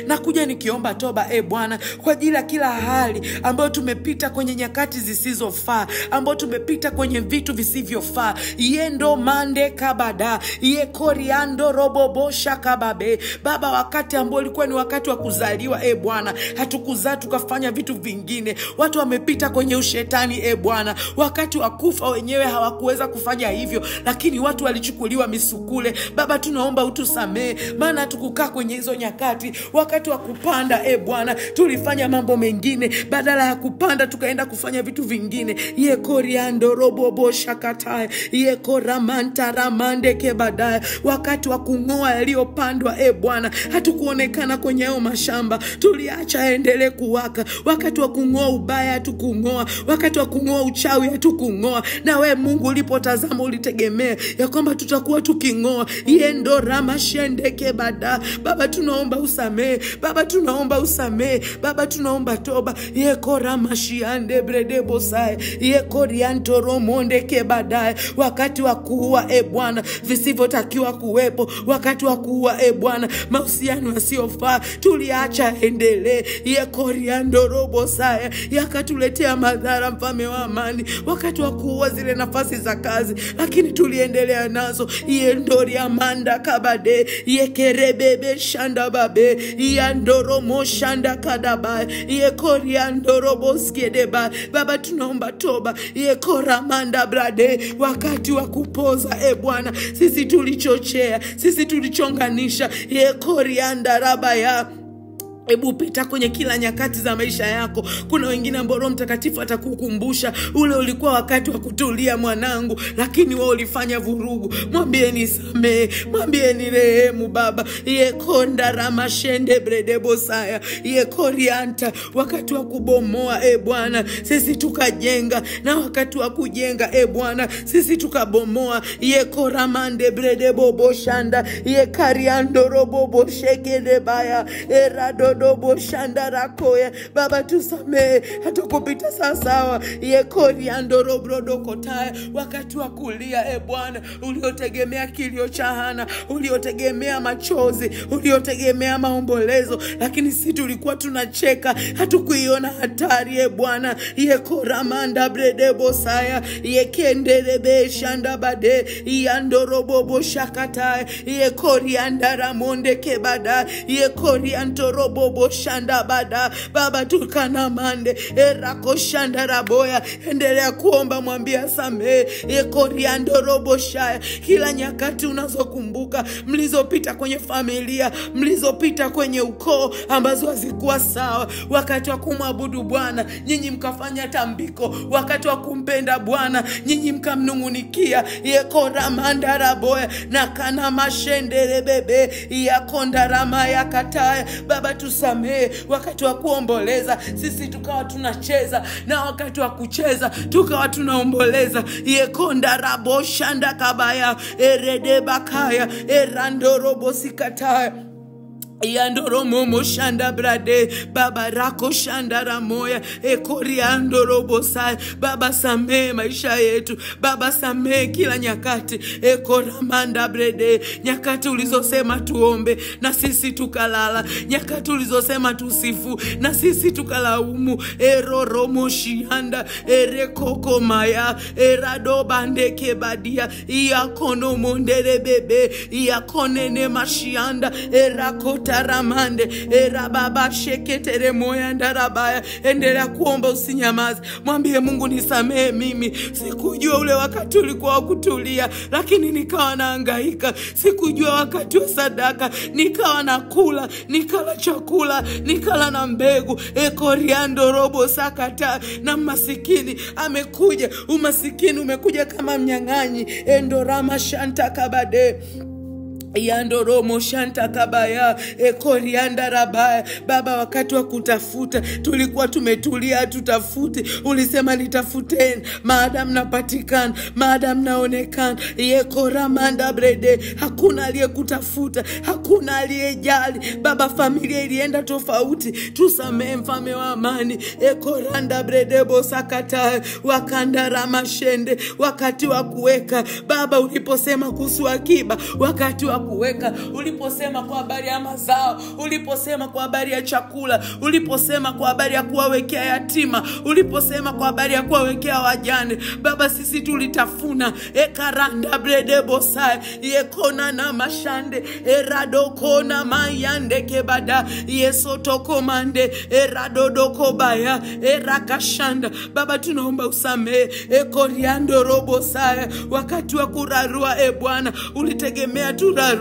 Nakuja nikiomba toba, Bwana, kwa ajili ya kila hali ambayo tumepita kwenye nyakati zisizofaa, ambayo tumepita kwenye vitu visivyofaa. Yendo mande kabada, ye koriando robobosha kababe. Baba, wakati ambao ulikuwa ni wakati wa kuzaliwa, Bwana, hatukuzaa tukafanya vitu vingine. Watu wamepita kwenye ushetani, Bwana. Wakati wa kufa wenyewe hawakuweza kufanya hivyo, lakini watu walichukuliwa misukule. Baba, tunaomba utusamee, maana hatukukaa kwenye hizo nyakati. Wakati wa kupanda, Bwana, tulifanya mambo mengine. Badala ya kupanda tukaenda kufanya vitu vingine. Ye koriando robobo shakatae, ye koramanta ramande kebadae. Wakati wa kungoa yaliyopandwa, Bwana, hatukuonekana kwenye hayo mashamba. Tuliacha endelee kuwaka. Wakati wa kungoa ubaya hatukungoa. Wakati wa kungoa uchawi hatukungoa. Na we Mungu ulipotazama ulitegemea ya kwamba tutakuwa tukingoa. Yendo ramashende kebada. Baba, tunaomba usamee. Baba, tunaomba usamee. Baba, tunaomba toba. Ye koramashiande bredebo sae, ye korianto romonde kebadae. Wakati wa kuua, Bwana, visivyotakiwa kuwepo. Wakati wa kuua, Bwana, mahusiano yasiyofaa tuliacha endelee. Ye koriando robo sae, yakatuletea madhara, Mfalme wa amani. Wakati wa kuua zile nafasi za kazi, lakini tuliendelea nazo. Ye ndori amanda kabade, ye kerebebe shanda babe, ye ndoro moshanda kadabae, ye koriando robo skedeba. Baba, tunaomba toba. Ye koramanda brade. Wakati wa kupoza, Bwana, sisi tulichochea, sisi tulichonganisha. Ye korianda rabaya. Ebu pita kwenye kila nyakati za maisha yako. Kuna wengine ambao Roho Mtakatifu atakukumbusha, ule ulikuwa wakati wa kutulia mwanangu, lakini wewe ulifanya vurugu. Mwambie nisamee, mwambie ni rehemu Baba. Ye konda ramashende bredebo saya, ye korianta. Wakati wa kubomoa, Bwana, sisi tukajenga, na wakati wa kujenga, Bwana, sisi tukabomoa. Ye koramande bredebo boshanda, ye kariando robo bosheke debaya, erado dobo shandara koya. Baba, tusamee, hatukupita sawasawa. Ye koriando robrodo kotaya. Wakati wa kulia, Bwana, uliotegemea kilio cha Hana, uliotegemea machozi, uliotegemea maombolezo, lakini sisi tulikuwa tunacheka, hatukuiona hatari, Bwana. Ye koramanda bredebo saya, ye kenderebe shanda bade, yando robobo shakataya, ye korianda ramonde kebada, ye korianto robo shanda bada. Baba, tukana mande erako shanda raboya. Endelea kuomba, mwambia samee. Ekoriando robo shaya. Kila nyakati unazokumbuka mlizopita kwenye familia, mlizopita kwenye ukoo ambazo hazikuwa sawa. Wakati wa kumwabudu Bwana, nyinyi mkafanya tambiko. Wakati wa kumpenda Bwana, nyinyi mkamnungunikia. Ekoramanda raboya na kana mashendere bebe ya kondarama ya kataya. Baba, tusamehe. Wakati wa kuomboleza sisi tukawa tunacheza, na wakati wa kucheza tukawa tunaomboleza. Yekonda rabo shanda kabaya erede bakaya erandorobo sikataya Yandoro momo shanda brade baba rako shanda ramoya ekoriando robosai. Baba samee maisha yetu, baba samee kila nyakati ekoramanda brede, nyakati ulizosema tuombe na sisi tukalala, nyakati ulizosema tusifu na sisi tukalaumu. Eroromo shianda erekoko maya erado bandeke badia iakono mondere bebe iakonene mashianda erakota taramande erababa sheketere moya ndarabaya. Endelea kuomba, usinyamaze. Mwambie Mungu, nisamehe mimi. Sikujua ule wakati ulikuwa wa kutulia, lakini nikawa nahangaika. Sikujua wakati wa sadaka, nikawa nakula, nikala chakula, nikala na mbegu. Ekoriando robo sakata. Na masikini amekuja, umasikini umekuja kama mnyang'anyi. Endorama shanta kabade Yandoromo shanta kabaya ekorianda rabaya. Baba, wakati wa kutafuta tulikuwa tumetulia, tutafuti. Ulisema nitafuteni maadamu napatikana, maadamu naonekana. Yekoramanda brede, hakuna aliyekutafuta, hakuna aliyejali. Baba, familia ilienda tofauti. Tusamehe mfalme wa amani. Ekoranda brede bosakata wakanda ramashende. Wakati wa kuweka Baba, uliposema kuhusu akiba, wakati wa kuweka, uliposema kwa habari ya mazao, uliposema kwa habari ya chakula, uliposema kwa habari ya kuwawekea yatima, uliposema kwa habari ya kuwawekea wajane. Baba, sisi tulitafuna. Ekaranda brede bosai yekona na mashande eradoko na mayande kebada yesotoko mande eradodoko baya erakashanda. Baba, tunaomba usamehe. Ekoriando robo saya. Wakati wa kurarua Bwana, ulitegemea turarue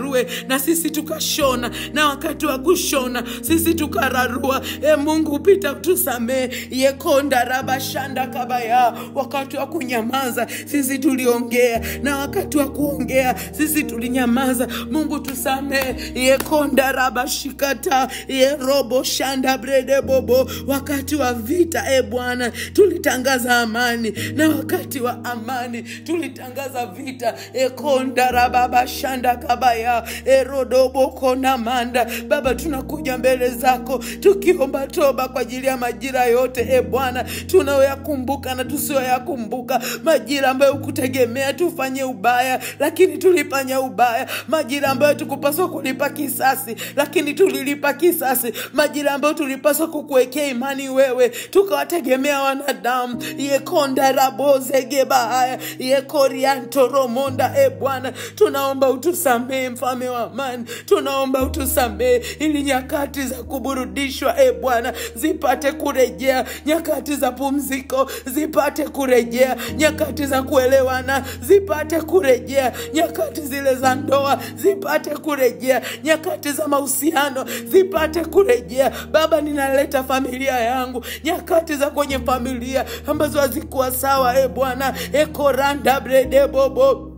na sisi tukashona, na wakati wa kushona sisi tukararua. Mungu, pita tusamehe. Yekonda raba shanda kabaya. Wakati wa kunyamaza sisi tuliongea, na wakati wa kuongea sisi tulinyamaza. Mungu, tusamehe. Yekonda raba shikata yerobo shanda brede bobo. Wakati wa vita Bwana, tulitangaza amani, na wakati wa amani tulitangaza vita. Ekonda raba shanda kabaya erodobo kona manda. Baba, tunakuja mbele zako tukiomba toba kwa ajili ya majira yote Bwana tunayoyakumbuka na tusiyoyakumbuka. Majira ambayo ukutegemea tufanye ubaya, lakini tulifanya ubaya. Majira ambayo tukupaswa kulipa kisasi, lakini tulilipa kisasi. Majira ambayo tulipaswa kukuwekea imani wewe, tukawategemea wanadamu. Yekonda raboze gebaya yekorianto romonda. Bwana, tunaomba utusamehe mfalme wa amani. Tunaomba utusamehe ili nyakati za kuburudishwa Bwana zipate kurejea, nyakati za pumziko zipate kurejea, nyakati za kuelewana zipate kurejea, nyakati zile za ndoa zipate kurejea, nyakati za mahusiano zipate kurejea. Baba, ninaleta familia yangu, nyakati za kwenye familia ambazo hazikuwa sawa Bwana. Ekoranda brede bobo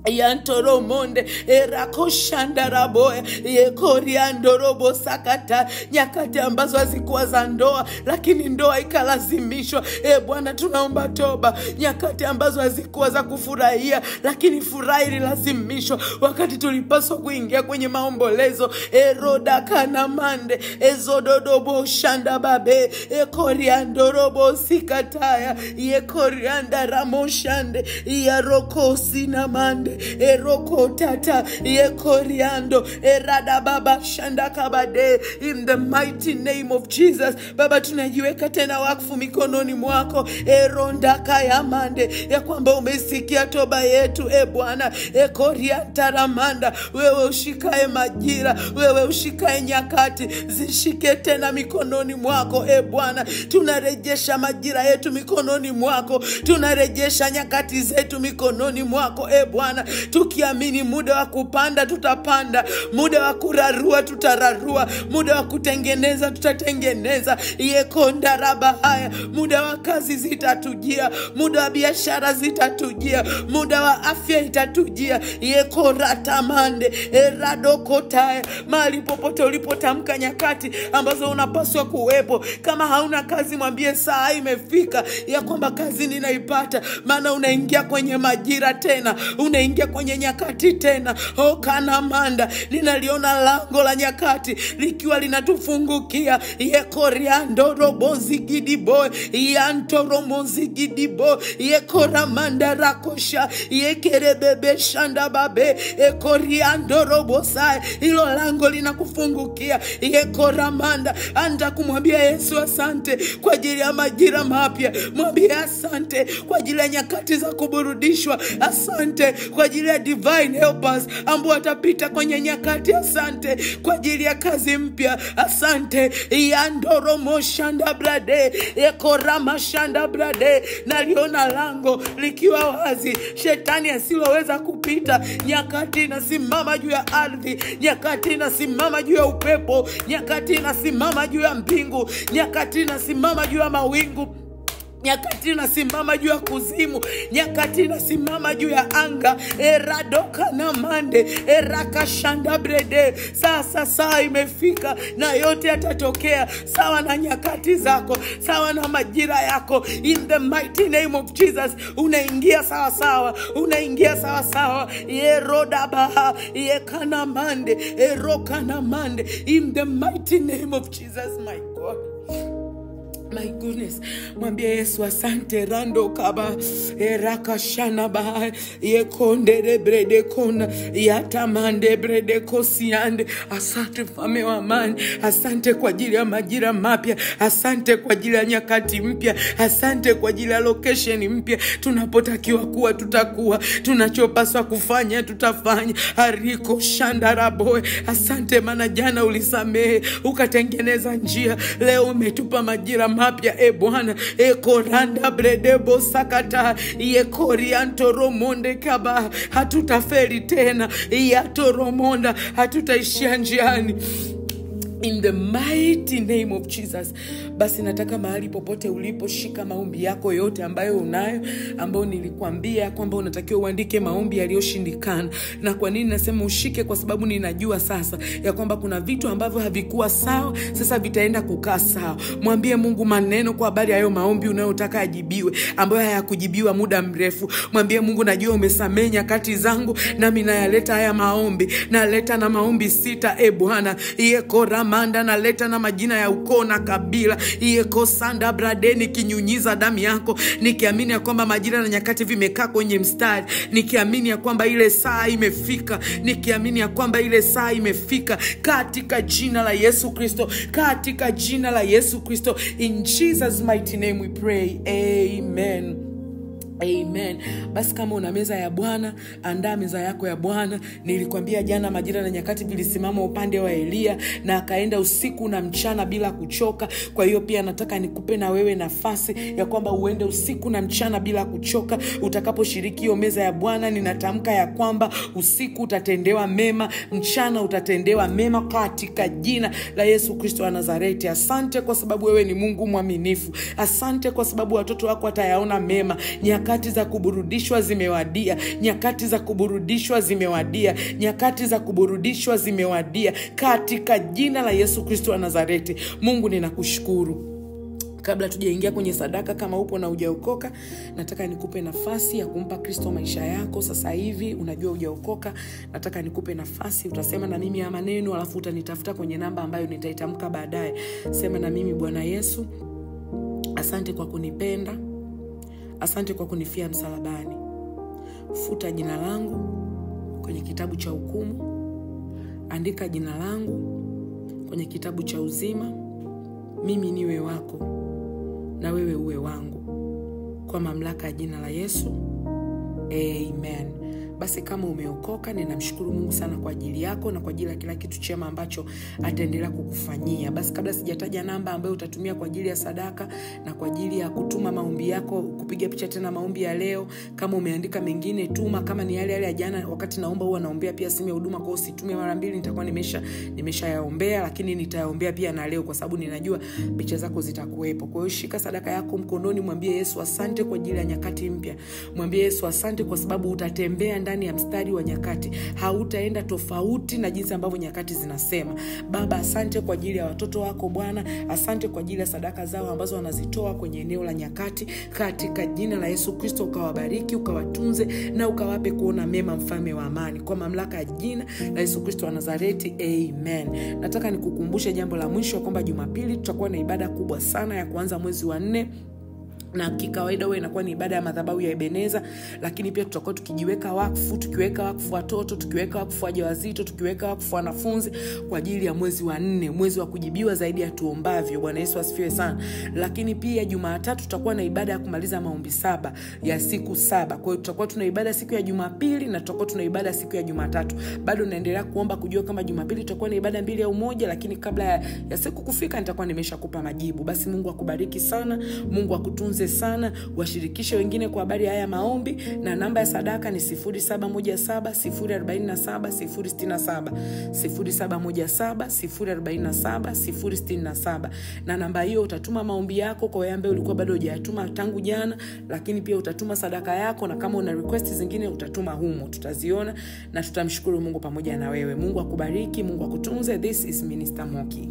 yantoro monde erakoshanda raboya yekoriando robo sakata. Nyakati ambazo hazikuwa za ndoa, lakini ndoa ikalazimishwa Bwana, tunaomba toba. Nyakati ambazo hazikuwa za kufurahia, lakini furaha ililazimishwa. Wakati tulipaswa kuingia kwenye maombolezo eroda kana mande ezododobo shanda babe ekoriando robo sikataya yekorianda ramoshande yarokosi na mande eroko tata yekoriando erada baba shanda kabade. In the mighty name of Jesus, Baba, tunajiweka tena wakfu mikononi mwako. Eronda kaya mande, ya kwamba umesikia toba yetu Bwana. Ekorianta ramanda, wewe ushikae majira, wewe ushikae nyakati, zishike tena mikononi mwako Bwana. Tunarejesha majira yetu mikononi mwako, tunarejesha nyakati zetu mikononi mwako Bwana. Bwana, tukiamini muda wa kupanda tutapanda, muda wa kurarua tutararua, muda wa kutengeneza tutatengeneza. Yekonda raba haya, muda wa kazi zitatujia, muda wa biashara zitatujia, muda wa afya itatujia. Yekorata mande eradokotaya, mahali popote ulipotamka nyakati ambazo unapaswa kuwepo. Kama hauna kazi, mwambie saa imefika ya kwamba kazi ninaipata, maana unaingia kwenye majira tena, unaingia kwenye nyakati tena. Kana manda, ninaliona lango la nyakati likiwa linatufungukia. Yekoriando robozi gidibo, yantoro mozi gidibo, yekoramanda rakosha, yekerebebe shanda babe, ekoriando robosai, ilo lango linakufungukia. Yekoramanda, anda kumwambia Yesu asante kwa ajili ya majira mapya. Mwambie asante kwa ajili ya nyakati za kuburudishwa. Asante kwa ajili ya divine helpers ambao watapita kwenye nyakati. Asante kwa ajili ya kazi mpya. Asante yandoro moshanda brade, ekorama shanda brade. Naliona lango likiwa wazi, shetani asiloweza kupita. Nyakati inasimama juu ya ardhi, nyakati inasimama juu ya upepo, nyakati inasimama juu ya mbingu, nyakati inasimama juu ya mawingu, nyakati inasimama juu ya kuzimu, nyakati inasimama juu ya anga. Eradoka na mande, eraka shanda brede. Sasa saa imefika na yote yatatokea sawa na nyakati zako, sawa na majira yako. In the mighty name of Jesus, unaingia sawa sawa, unaingia sawa sawa. Yeroda baha, yekana mande, eroka na mande. In the mighty name of Jesus, my God. My goodness, mwambie Yesu asante. Rando kaba eraka shana ba yekonde de brede kona yatamande brede kosiande. Asante mfalme wa amani, asante kwa ajili ya majira mapya, asante kwa ajili ya nyakati mpya, asante kwa ajili ya location mpya. Tunapotakiwa kuwa tutakuwa, tunachopaswa kufanya tutafanya. Ariko shandaraboe, asante maana jana ulisamehe ukatengeneza njia, leo umetupa majira mapya. Bwana, koranda bredebo sakata, korianto romonde kaba. Hatutafeli tena, yatoromonda, hatutaishia njiani. In the mighty name of Jesus. Basi nataka mahali popote ulipo, shika maombi yako yote ambayo unayo, ambayo nilikuambia kwamba unatakiwa uandike maombi yaliyoshindikana. Na kwa nini nasema ushike? Kwa sababu ninajua sasa ya kwamba kuna vitu ambavyo havikuwa sawa, sasa vitaenda kukaa sawa. Mwambie Mungu maneno kwa habari ya hayo maombi unayotaka ajibiwe, ambayo hayakujibiwa muda mrefu. Mwambie Mungu, najua umesamehe nyakati zangu, nami nayaleta haya maombi. Naleta na maombi 6 Bwana. Manda na leta na majina ya ukoo na kabila. Yeko sanda bradeni, kinyunyiza damu yako, nikiamini ya kwamba majira na nyakati vimekaa kwenye mstari, nikiamini ya kwamba ile saa imefika, nikiamini ya kwamba ile saa imefika, katika jina la Yesu Kristo, katika jina la Yesu Kristo. In Jesus mighty name we pray. Amen. Amen. Basi kama una meza ya Bwana, andaa meza yako ya Bwana. Nilikwambia jana majira na nyakati vilisimama upande wa Elia, na akaenda usiku na mchana bila kuchoka. Kwa hiyo pia nataka nikupe na wewe nafasi ya kwamba uende usiku na mchana bila kuchoka. Utakaposhiriki hiyo meza ya Bwana, ninatamka ya kwamba usiku utatendewa mema, mchana utatendewa mema katika jina la Yesu Kristo wa Nazareti. Asante kwa sababu wewe ni Mungu mwaminifu. Asante kwa sababu watoto wako watayaona mema. Nyakati za kuburudishwa zimewadia, nyakati za kuburudishwa zimewadia, nyakati za kuburudishwa zimewadia katika jina la Yesu Kristo wa Nazareti. Mungu ninakushukuru. Kabla tujaingia kwenye sadaka, kama upo na hujaokoka, nataka nikupe nafasi ya kumpa Kristo maisha yako sasa hivi. Unajua hujaokoka, nataka nikupe nafasi. Utasema na mimi ya maneno, alafu utanitafuta kwenye namba ambayo nitaitamka baadaye. Sema na mimi: Bwana Yesu, asante kwa kunipenda. Asante kwa kunifia msalabani. Futa jina langu kwenye kitabu cha hukumu. Andika jina langu kwenye kitabu cha uzima. Mimi niwe wako na wewe uwe wangu. Kwa mamlaka ya jina la Yesu. Amen. Basi kama umeokoka, ninamshukuru Mungu sana kwa ajili yako na kwa ajili ya kila kitu chema ambacho ataendelea kukufanyia. Basi kabla sijataja namba ambayo utatumia kwa ajili ya sadaka na kwa ajili ya kutuma maombi yako, kupiga picha tena maombi ya leo, kama umeandika mengine tuma, kama ni yale ya jana wakati naomba huwa naombea pia simu ya huduma, kwa usitume mara mbili, nitakuwa nimeshayaombea, lakini nitayaombea pia na leo kwa sababu ninajua picha zako zitakuwepo. Kwa hiyo shika sadaka yako mkononi, mwambie Yesu asante kwa ajili ya nyakati mpya. Mwambie Yesu asante kwa sababu utatembea ndani ya mstari wa nyakati. Hautaenda tofauti na jinsi ambavyo nyakati zinasema. Baba, asante kwa ajili ya watoto wako Bwana. Asante kwa ajili ya sadaka zao ambazo wanazitoa kwenye eneo la nyakati. Katika jina la Yesu Kristo, ukawabariki, ukawatunze na ukawape kuona mema, mfalme wa amani. Kwa mamlaka ya jina la Yesu Kristo wa Nazareti, amen. Nataka nikukumbushe jambo la mwisho kwamba Jumapili tutakuwa na ibada kubwa sana ya kuanza mwezi wa 4. Na kikawaida wewe inakuwa ni ibada ya madhabahu ya Ebeneza, lakini pia tutakuwa tukijiweka wakfu, tukiweka wakfu watoto, tukiweka wakfu wajawazito, tukiweka wakfu wanafunzi kwa ajili ya mwezi wa 4, mwezi wa kujibiwa zaidi ya tuombavyo. Bwana Yesu asifiwe sana. Lakini pia Jumatatu tutakuwa na ibada ya kumaliza maombi 7 ya siku 7. Kwa hiyo tutakuwa tuna ibada siku ya Jumapili na tutakuwa tuna ibada siku ya Jumatatu. Bado naendelea kuomba kujua kama Jumapili tutakuwa na ibada 2 au 1, lakini kabla ya siku kufika nitakuwa nimeshakupa majibu. Basi Mungu akubariki sana, Mungu akutunze sana. Washirikishe wengine kwa habari haya maombi, na namba ya sadaka ni 0717047067 0717047067, na namba hiyo utatuma maombi yako kwa wewe ambaye ulikuwa bado hujatuma tangu jana, lakini pia utatuma sadaka yako, na kama una request zingine utatuma humo, tutaziona na tutamshukuru Mungu pamoja na wewe. Mungu akubariki, Mungu akutunze. This is Minister Moki.